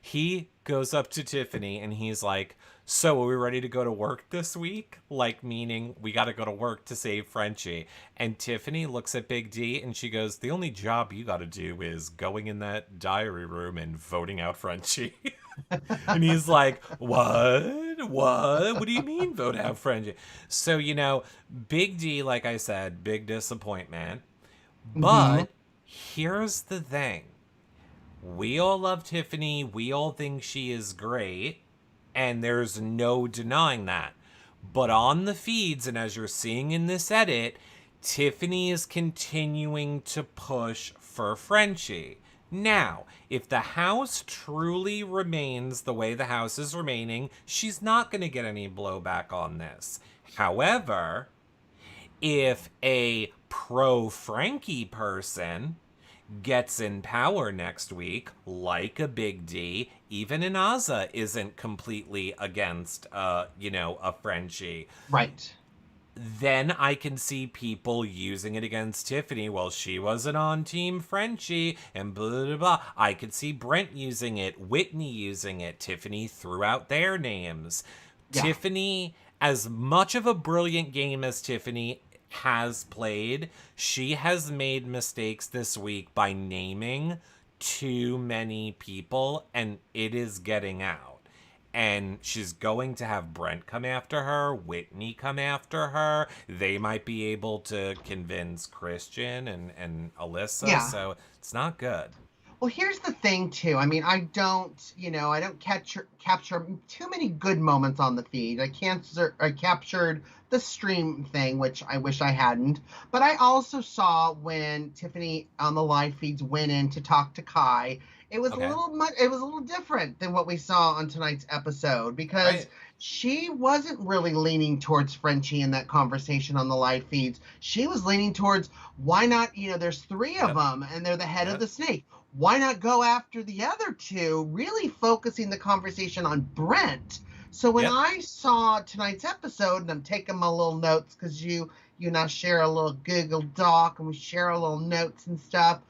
he goes up to Tiffany, and he's like, so are we ready to go to work this week? Like, meaning we got to go to work to save Frenchie. And Tiffany looks at Big D and she goes, the only job you got to do is going in that diary room and voting out Frenchie. And he's like, what? What do you mean vote out Frenchie? So, Big D, like I said, big disappointment. But here's the thing. We all love Tiffany. We all think she is great. And there's no denying that. But on the feeds, and as you're seeing in this edit, Tiffany is continuing to push for Frenchie. Now, if the house truly remains the way the house is remaining, she's not going to get any blowback on this. However, if a pro-Frankie person gets in power next week, like a Big D, even an Azza isn't completely against, a Frenchie. Right. Then I can see people using it against Tiffany. Well, she wasn't on Team Frenchie, and blah, blah, blah. I could see Brent using it, Whitney using it. Tiffany threw out their names. Yeah. Tiffany, as much of a brilliant game as Tiffany has played, she has made mistakes this week by naming too many people, and it is getting out. And she's going to have Brent come after her, Whitney come after her. They might be able to convince Christian and Alyssa. Yeah. So it's not good. Well, here's the thing too. I mean, I don't capture too many good moments on the feed. I captured the stream thing, which I wish I hadn't. But I also saw when Tiffany on the live feeds went in to talk to Kai. It was Okay. a little different than what we saw on tonight's episode, because Right. she wasn't really leaning towards Frenchie in that conversation on the live feeds. She was leaning towards, why not, there's three of them and they're the head of the snake. Why not go after the other two, really focusing the conversation on Brent? So when I saw tonight's episode, and I'm taking my little notes because you and I share a little Google Doc and we share our little notes and stuff,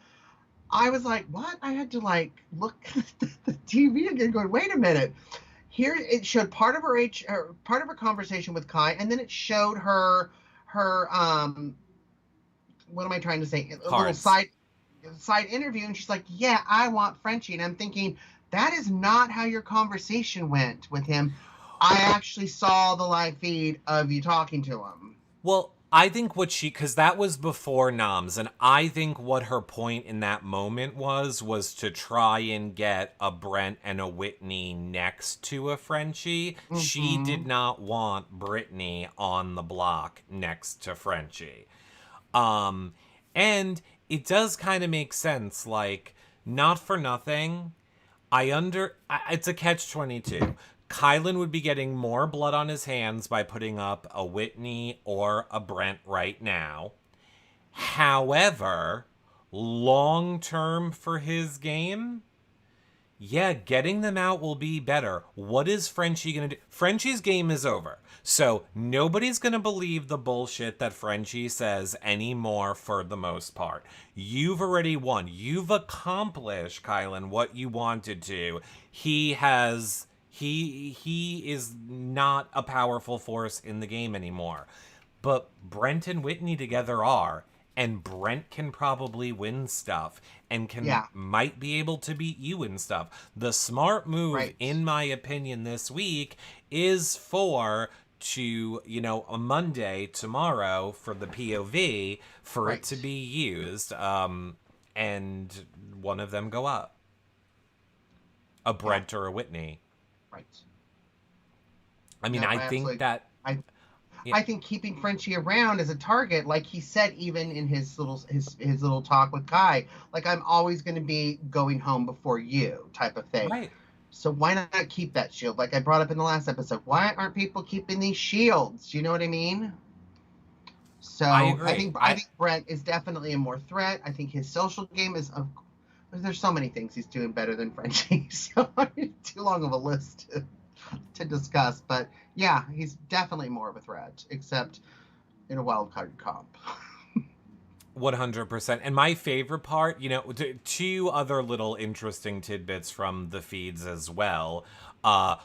I was like, what? I had to look at the TV again going, wait a minute. Here it showed part of her conversation with Kai, and then it showed her what am I trying to say? A little side interview, and she's like, yeah, I want Frenchie. And I'm thinking, that is not how your conversation went with him. I actually saw the live feed of you talking to him. Well, I think because that was before Noms, and I think what her point in that moment was to try and get a Brent and a Whitney next to a Frenchie. Mm-hmm. She did not want Brittany on the block next to Frenchie. And it does kind of make sense, like, not for nothing. It's a catch-22. Kyland would be getting more blood on his hands by putting up a Whitney or a Brent right now. However, long-term for his game, yeah, getting them out will be better. What is Frenchie going to do? Frenchie's game is over. So nobody's going to believe the bullshit that Frenchie says anymore for the most part. You've already won. You've accomplished, Kyland, what you wanted to. He is not a powerful force in the game anymore. But Brent and Whitney together are. And Brent can probably win stuff and might be able to beat you in stuff. The smart move, in my opinion, this week is to, a Monday, tomorrow, for the POV, for it to be used, and one of them go up. A Brent or a Whitney. Right. I mean, I think that... I think keeping Frenchie around as a target, like he said, even in his little talk with Kai, like, I'm always going to be going home before you, type of thing. Right. So why not keep that shield? Like I brought up in the last episode, why aren't people keeping these shields? Do you know what I mean? So I agree. I think Brent is definitely a more threat. I think his social game is there's so many things he's doing better than Frenchie. So too long of a list to discuss, but yeah, he's definitely more of a threat, except in a wildcard comp. 100%. And my favorite part, two other little interesting tidbits from the feeds as well.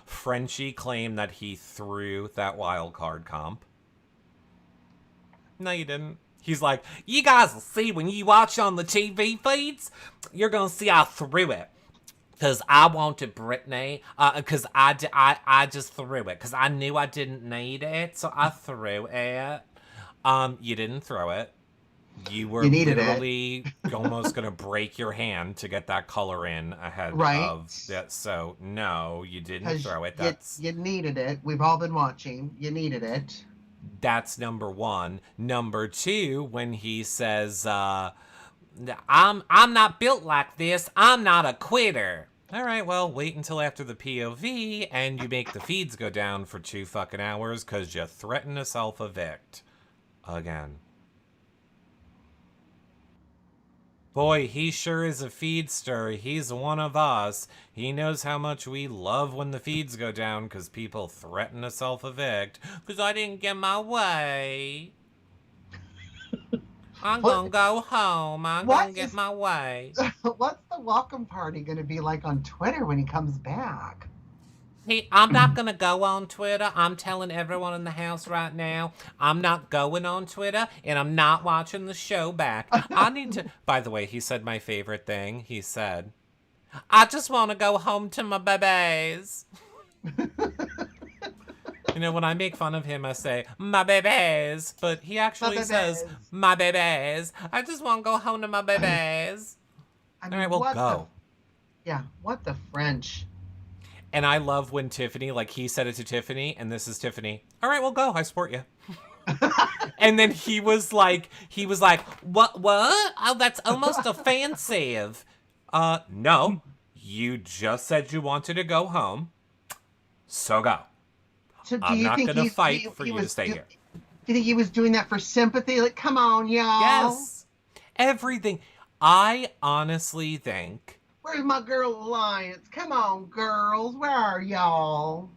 Frenchie claimed that he threw that wildcard comp. No, you didn't. He's like, you guys will see when you watch on the TV feeds, you're going to see I threw it. Because I wanted Brittany, because I just threw it, because I knew I didn't need it, so I threw it. You didn't throw it. You were literally almost going to break your hand to get that color in ahead of that. So, no, you didn't throw it. You needed it. We've all been watching. You needed it. That's number one. Number two, when he says... I'm not built like this. I'm not a quitter. All right, well, wait until after the POV and you make the feeds go down for 2 fucking hours because you threaten to self-evict. Again. Boy, he sure is a feedster. He's one of us. He knows how much we love when the feeds go down because people threaten to self-evict because I didn't get my way. I'm gonna go home. I'm gonna get my way. What's the welcome party gonna be like on Twitter when he comes back? Hey, I'm not gonna go on Twitter. I'm telling everyone in the house right now, I'm not going on Twitter, and I'm not watching the show back. I need to... By the way, he said my favorite thing. He said, I just want to go home to my babies. When I make fun of him, I say, my babies. But he actually says, my babies. I just want to go home to my babies. I mean, all right, well, go. What the French? And I love when Tiffany, like, he said it to Tiffany, and this is Tiffany. All right, well, go. I support you. And then he was like, what? Oh, that's almost offensive. No. You just said you wanted to go home. So go. So I'm not going to fight for you to stay here. Do you think he was doing that for sympathy? Like, come on, y'all. Yes. Everything. I honestly think... Where's my girl alliance? Come on, girls. Where are y'all?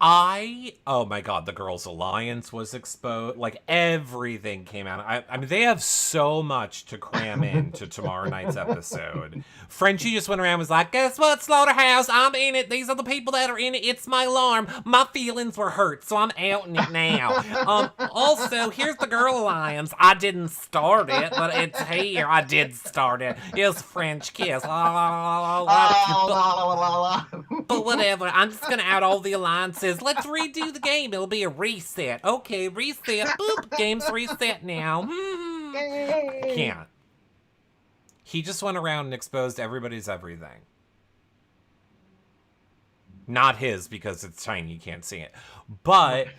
Oh my god, the Girls Alliance was exposed. Like, everything came out. I mean, they have so much to cram into tomorrow night's episode. Frenchie just went around and was like, guess what, Slaughterhouse? I'm in it. These are the people that are in it. It's my alarm. My feelings were hurt, so I'm out in it now. Also, here's the Girl Alliance. I didn't start it, but it's here. I did start it. It's French kiss. La, la, la, la, la. But whatever, I'm just gonna out all the alliances. Let's redo the game. It'll be a reset. Okay, reset. Boop. Game's reset now. Yay. Can't. He just went around and exposed everybody's everything. Not his, because it's tiny, you can't see it. But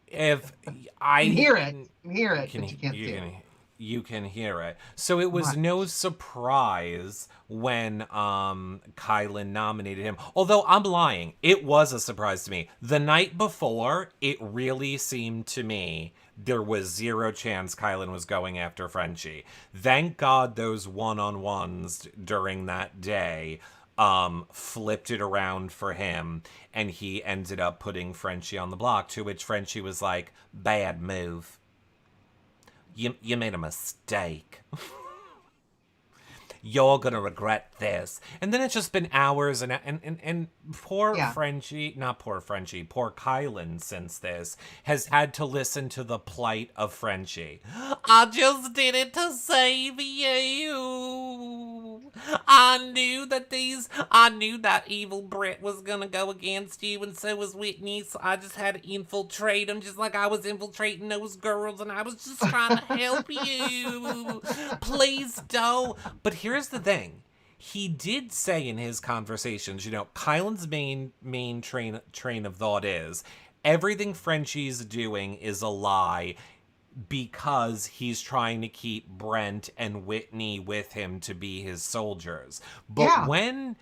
if I... You hear it, but you can't see it. You can hear it. So it was no surprise when Kyland nominated him. Although I'm lying. It was a surprise to me. The night before, it really seemed to me there was zero chance Kyland was going after Frenchie. Thank God those one-on-ones during that day flipped it around for him, and he ended up putting Frenchie on the block, to which Frenchie was like, bad move. You made a mistake. You're gonna regret this. And then it's just been hours and poor Frenchie, not poor Frenchie, poor Kyland since this has had to listen to the plight of Frenchie. I just did it to save you. I knew that evil Brit was gonna go against you, and so was Whitney, so I just had to infiltrate him just like I was infiltrating those girls, and I was just trying to help you. Please don't. But here's the thing. He did say in his conversations, Kyland's main train of thought is everything Frenchie's doing is a lie because he's trying to keep Brent and Whitney with him to be his soldiers. But when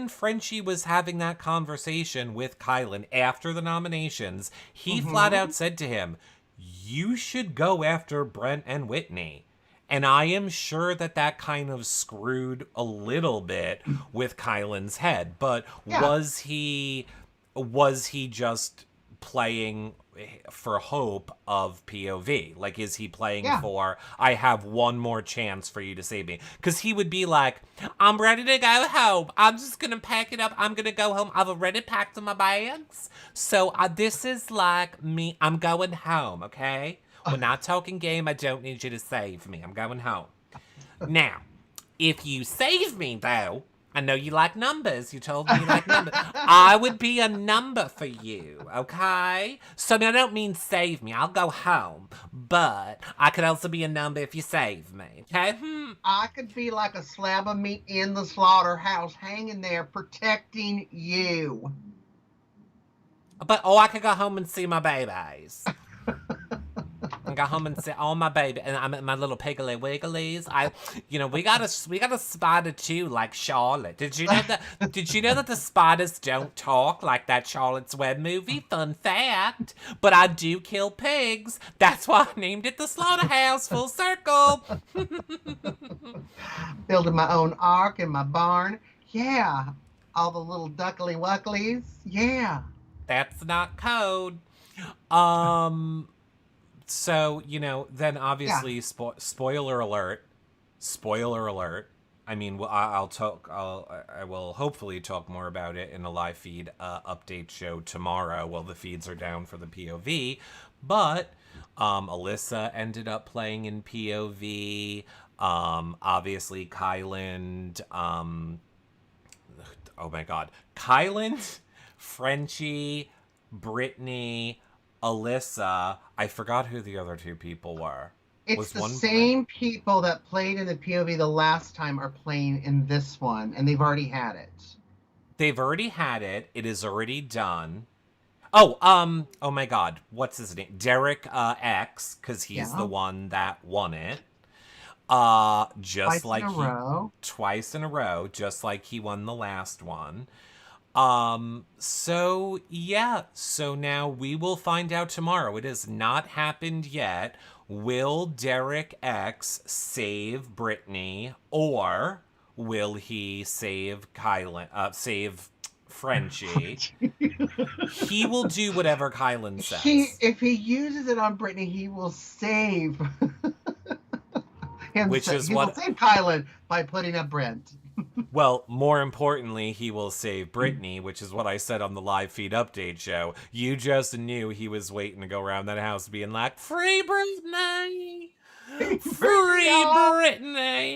Frenchie was having that conversation with Kyland after the nominations, he flat out said to him, you should go after Brent and Whitney. And I am sure that kind of screwed a little bit with Kyland's head. But was he just playing for hope of POV? Like, is he playing for, I have one more chance for you to save me? Because he would be like, I'm ready to go home. I'm just going to pack it up. I'm going to go home. I've already packed my bags. So this is like me. I'm going home, okay? We're not talking game. I don't need you to save me. I'm going home. Now, if you save me, though, I know you like numbers. You told me you like numbers. I would be a number for you, okay? So I don't mean save me. I'll go home. But I could also be a number if you save me, okay? I could be like a slab of meat in the slaughterhouse, hanging there, protecting you. But, I could go home and see my babies. And go home and see all my baby, and I'm at my little piggly wigglies. We got a spider too, like Charlotte. Did you know that the spiders don't talk like that Charlotte's Web movie? Fun fact. But I do kill pigs. That's why I named it the Slaughterhouse. Full circle. Building my own ark in my barn. Yeah. All the little duckly wucklies. Yeah. That's not code. So, then obviously, spoiler alert. I mean, I will hopefully talk more about it in a live feed update show tomorrow while the feeds are down for the POV. But Alyssa ended up playing in POV. Obviously, Kyland. Oh my God, Kyland, Frenchie, Brittany, Alyssa. I forgot who the other two people were. It's the same people that played in the POV the last time are playing in this one, and they've already had it. They've already had it. It is already done. Oh my God, what's his name? Derek X, because he's the one that won it. Twice in a row, just like he won the last one. So now we will find out tomorrow. It has not happened yet. Will Derek X save Brittany, or will he save save Frenchie? He will do whatever Kyland says. If he uses it on Brittany, he will save him. Will save Kyland by putting up Brent. Well, more importantly, he will save Brittany, which is what I said on the live feed update show. You just knew he was waiting to go around that house being like, free Brittany! Free Brittany!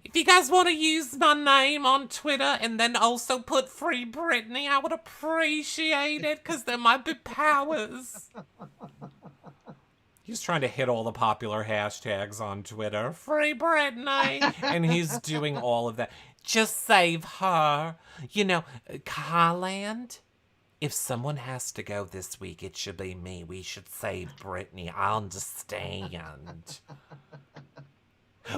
If you guys want to use my name on Twitter and then also put Free Brittany, I would appreciate it, because there might be powers. He's trying to hit all the popular hashtags on Twitter. Free Brittany! And he's doing all of that. Just save her. You know, Kyland, if someone has to go this week, it should be me. We should save Brittany. I understand.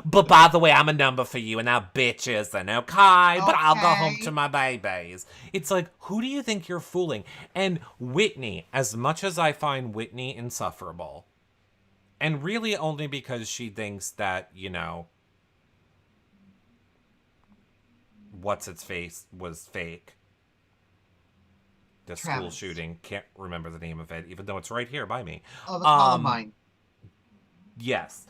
But by the way, I'm a number for you, and that bitch isn't, okay? But I'll go home to my babies. It's like, who do you think you're fooling? And Whitney, as much as I find Whitney insufferable, and really only because she thinks that, you know, what's-its-face was fake. The school shooting, can't remember the name of it, even though it's right here by me. Oh, the Columbine. Yes.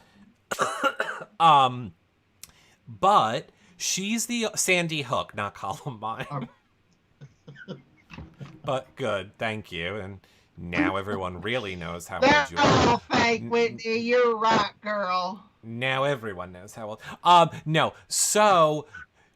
But she's the Sandy Hook, not Columbine. But good, thank you. And now everyone really knows how old you are. Fake, Whitney. You're right, girl. Now everyone knows how old. No. So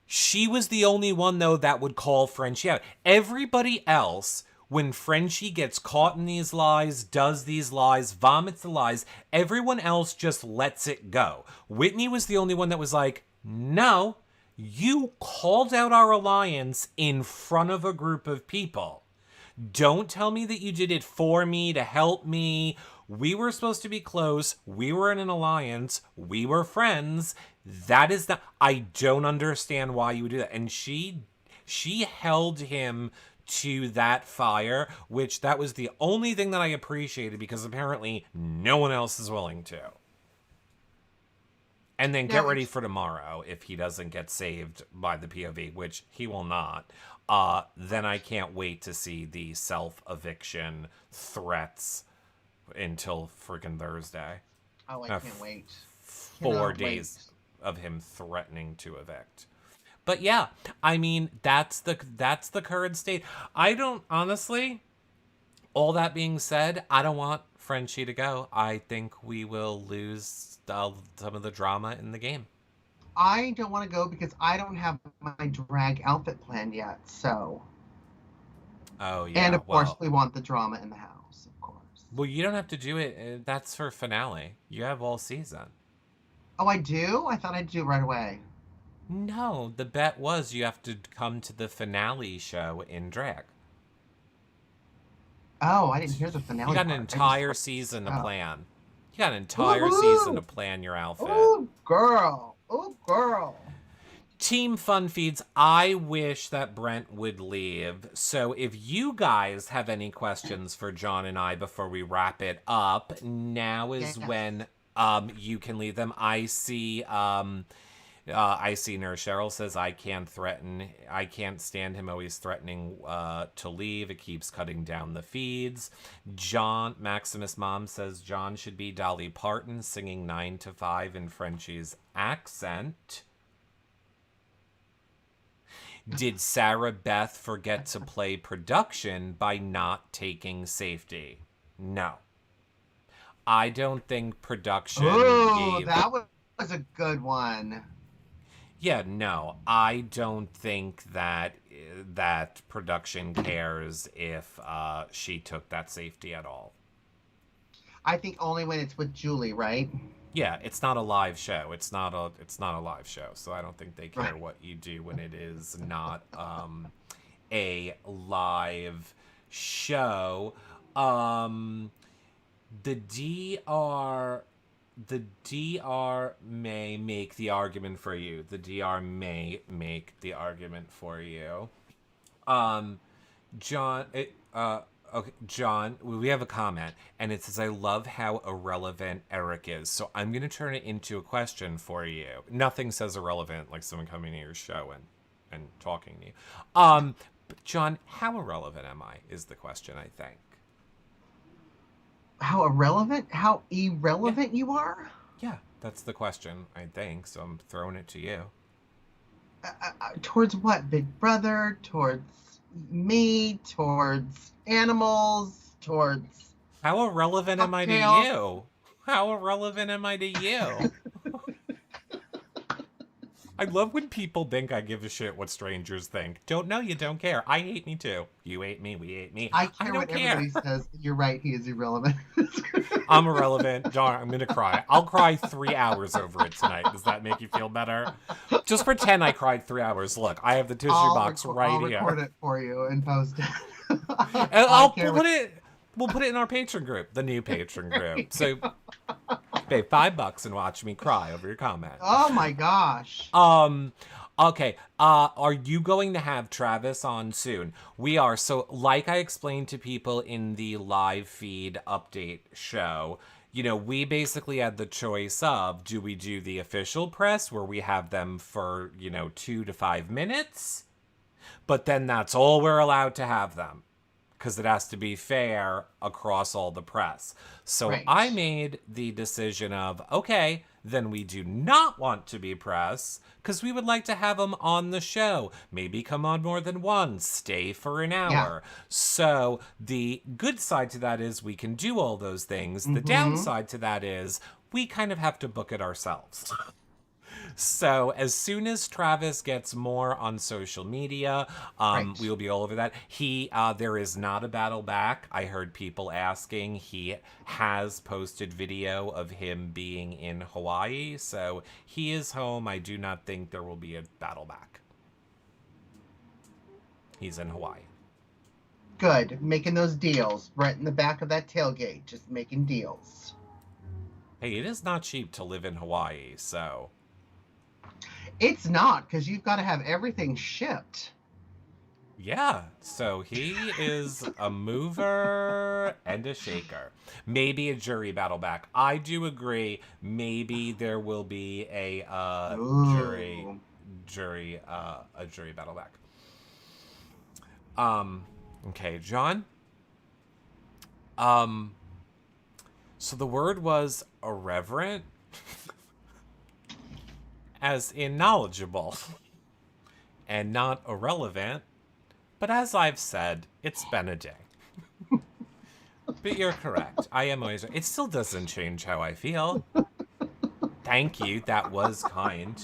she was the only one, though, that would call Frenchie out. Everybody else, when Frenchie gets caught in these lies, does these lies, vomits the lies, everyone else just lets it go. Whitney was the only one that was like, no, you called out our alliance in front of a group of people. Don't tell me that you did it for me, to help me. We were supposed to be close. We were in an alliance. We were friends. That is not... I don't understand why you would do that. And she held him to that fire, which that was the only thing that I appreciated, because apparently no one else is willing to. And then get ready for tomorrow if he doesn't get saved by the POV, which he will not. Then I can't wait to see the self-eviction threats until freaking Thursday. Oh, I can't wait. 4 days of him threatening to evict. But yeah, I mean, that's the current state. I don't, honestly, all that being said, I don't want Frenchie to go. I think we will lose some of the drama in the game. I don't want to go because I don't have my drag outfit planned yet, so. Oh, yeah. And of course, we want the drama in the house, of course. Well, you don't have to do it. That's for finale. You have all season. Oh, I do? I thought I'd do it right away. No, the bet was you have to come to the finale show in drag. Oh, I didn't hear the finale. You got an entire season to plan. You got an entire season to plan your outfit. Oh, girl. Oh, girl. Team Fun Feeds, I wish that Brent would leave. So if you guys have any questions for John and I before we wrap it up, now is when you can leave them. I see Nurse Cheryl says, I can't stand him always threatening to leave. It keeps cutting down the feeds. John, Maximus Mom says, John should be Dolly Parton singing 9 to 5 in Frenchie's accent. Did Sarah Beth forget to play production by not taking safety? No. I don't think production gave... that was a good one. Yeah, no. I don't think that production cares if she took that safety at all. I think only when it's with Julie, right? Yeah, it's not a live show. It's not a live show, so I don't think they care what you do when it is not a live show. The DR may make the argument for you. The DR may make the argument for you. John, okay, John, we have a comment, and it says, I love how irrelevant Eric is. So I'm going to turn it into a question for you. Nothing says irrelevant like someone coming to your show and talking to you. But John, how irrelevant am I is the question, I think. How irrelevant you are? Yeah, that's the question, I think. So I'm throwing it to you. Towards what? Big Brother? Towards me? Towards animals? Towards... How irrelevant am I to you? How irrelevant am I to you? I love when people think I give a shit what strangers think. Don't know, you don't care. I hate me too. You hate me, we hate me. I I care don't what care. everybody says. You're right. He is irrelevant. I'm irrelevant. Darn, I'm gonna cry. I'll cry 3 hours over it tonight. Does that make you feel better? Just pretend I cried 3 hours. Look, I have the tissue box right I'll here. record it for you and post it. And I I'll care put it. We'll put it in our patron group, the new patron group. So pay $5 and watch me cry over your comment. Oh my gosh. Okay. Are you going to have Travis on soon? We are. So, like I explained to people in the live feed update show, we basically had the choice of, do we do the official press where we have them for, 2 to 5 minutes? But then that's all we're allowed to have them, because it has to be fair across all the press. So Right. I made the decision of, okay, then we do not want to be press, because we would like to have them on the show. Maybe come on more than once, stay for an hour. So the good side to that is we can do all those things. The downside to that is we kind of have to book it ourselves. So as soon as Travis gets more on social media, Right. we will be all over that. There is not a battle back. I heard people asking. He has posted video of him being in Hawaii, so he is home. I do not think there will be a battle back. He's in Hawaii. Good. Making those deals. Right in the back of that tailgate. Just making deals. Hey, it is not cheap to live in Hawaii, so... It's not, because you've got to have everything shipped. Yeah, so he is a mover and a shaker. Maybe a jury battle back. I do agree. Maybe there will be a jury battle back. Okay, John. So the word was irreverent. As in knowledgeable, and not irrelevant, but as I've said, it's been a day. But you're correct. I am always... It still doesn't change how I feel. Thank you. That was kind.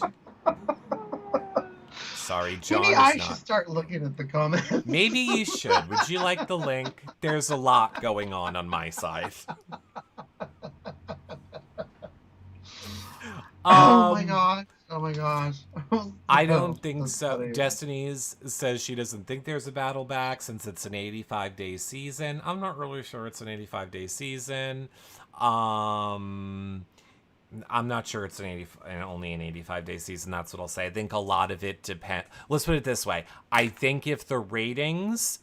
Sorry, John Maybe is I not... should start looking at the comments. Maybe you should. Would you like the link? There's a lot going on my side. Oh my gosh. Oh my gosh. I don't think That's so. funny. Destiny says she doesn't think there's a battle back since it's an 85-day season. I'm not really sure it's an 85-day season. I'm not sure it's only an 85-day season. That's what I'll say. I think a lot of it depends. Let's put it this way. I think if the ratings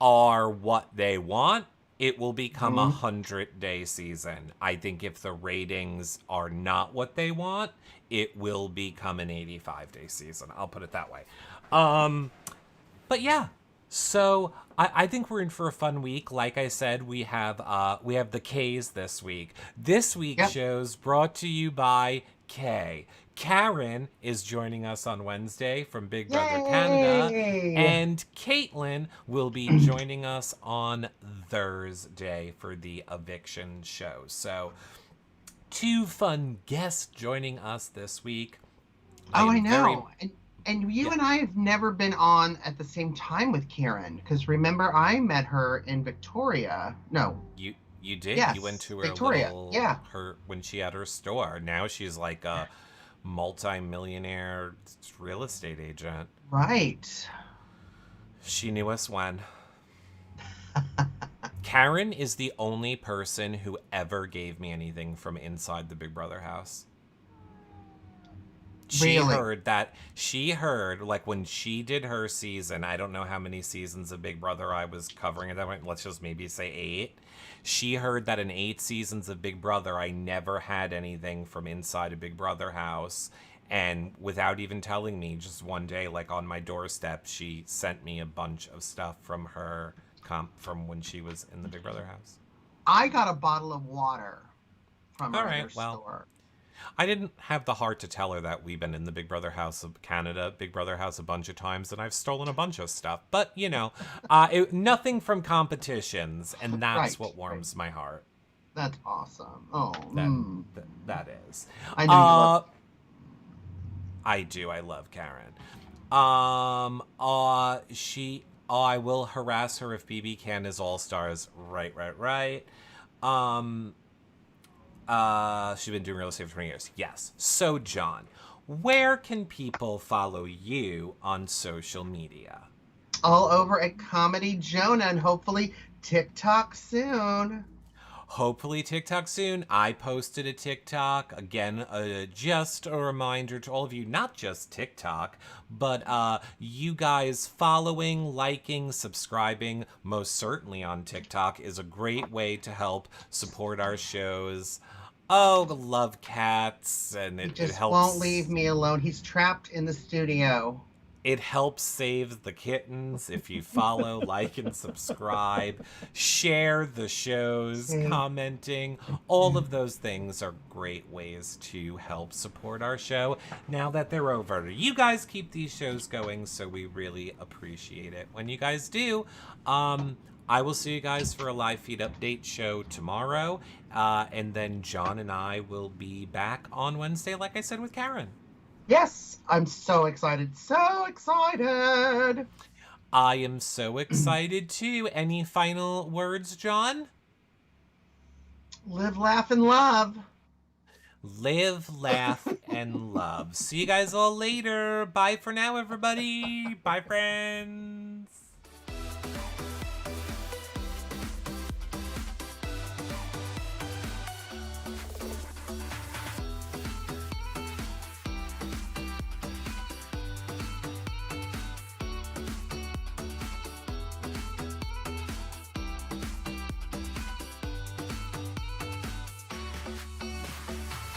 are what they want, it will become a 100-day season. I think if the ratings are not what they want, it will become an 85-day season. I'll put it that way. But yeah, so I think we're in for a fun week. Like I said, we have the K's this week. This week's show's brought to you by K. Karen is joining us on Wednesday from Big Brother Canada, and Caitlin will be joining us on Thursday for the eviction show. So, 2 fun guests joining us this week. I know. And you and I have never been on at the same time with Karen, because remember I met her in Victoria. No. You did? Yes, You went to her Victoria. when she had her store. Now she's like a multi-millionaire real estate agent. Right. She knew us when. Karen is the only person who ever gave me anything from inside the Big Brother house. She heard, like, when she did her season, I don't know how many seasons of Big Brother I was covering at that point, let's just maybe say 8. She heard that in 8 seasons of Big Brother, I never had anything from inside a Big Brother house. And without even telling me, just one day, like on my doorstep, she sent me a bunch of stuff from her from when she was in the Big Brother house. I got a bottle of water from her store. I didn't have the heart to tell her that we've been in the Big Brother house of Canada, Big Brother house a bunch of times, and I've stolen a bunch of stuff. But, nothing from competitions, and that's what warms my heart. That's awesome. Oh, that is. I know you love. I do. I love Karen. I will harass her if BB can is All Stars. Right. Um, she's been doing real estate for 20 years. Yes. So, John, where can people follow you on social media? All over at Comedy Jonah and hopefully TikTok soon. Hopefully TikTok soon. I posted a TikTok. Again, just a reminder to all of you, not just TikTok, but you guys following, liking, subscribing, most certainly on TikTok, is a great way to help support our shows. Oh, love cats, and He it just helps. won't leave me alone. He's trapped in the studio. It helps save the kittens if you follow, like, and subscribe. Share the shows, commenting. All of those things are great ways to help support our show now that they're over. You guys keep these shows going, so we really appreciate it when you guys do. I will see you guys for a live feed update show tomorrow. And then John and I will be back on Wednesday, like I said, with Karen. Yes, I'm so excited. So excited. I am so excited too. Any final words, John? Live, laugh, and love. Live, laugh, and love. See you guys all later. Bye for now, everybody. Bye, friends.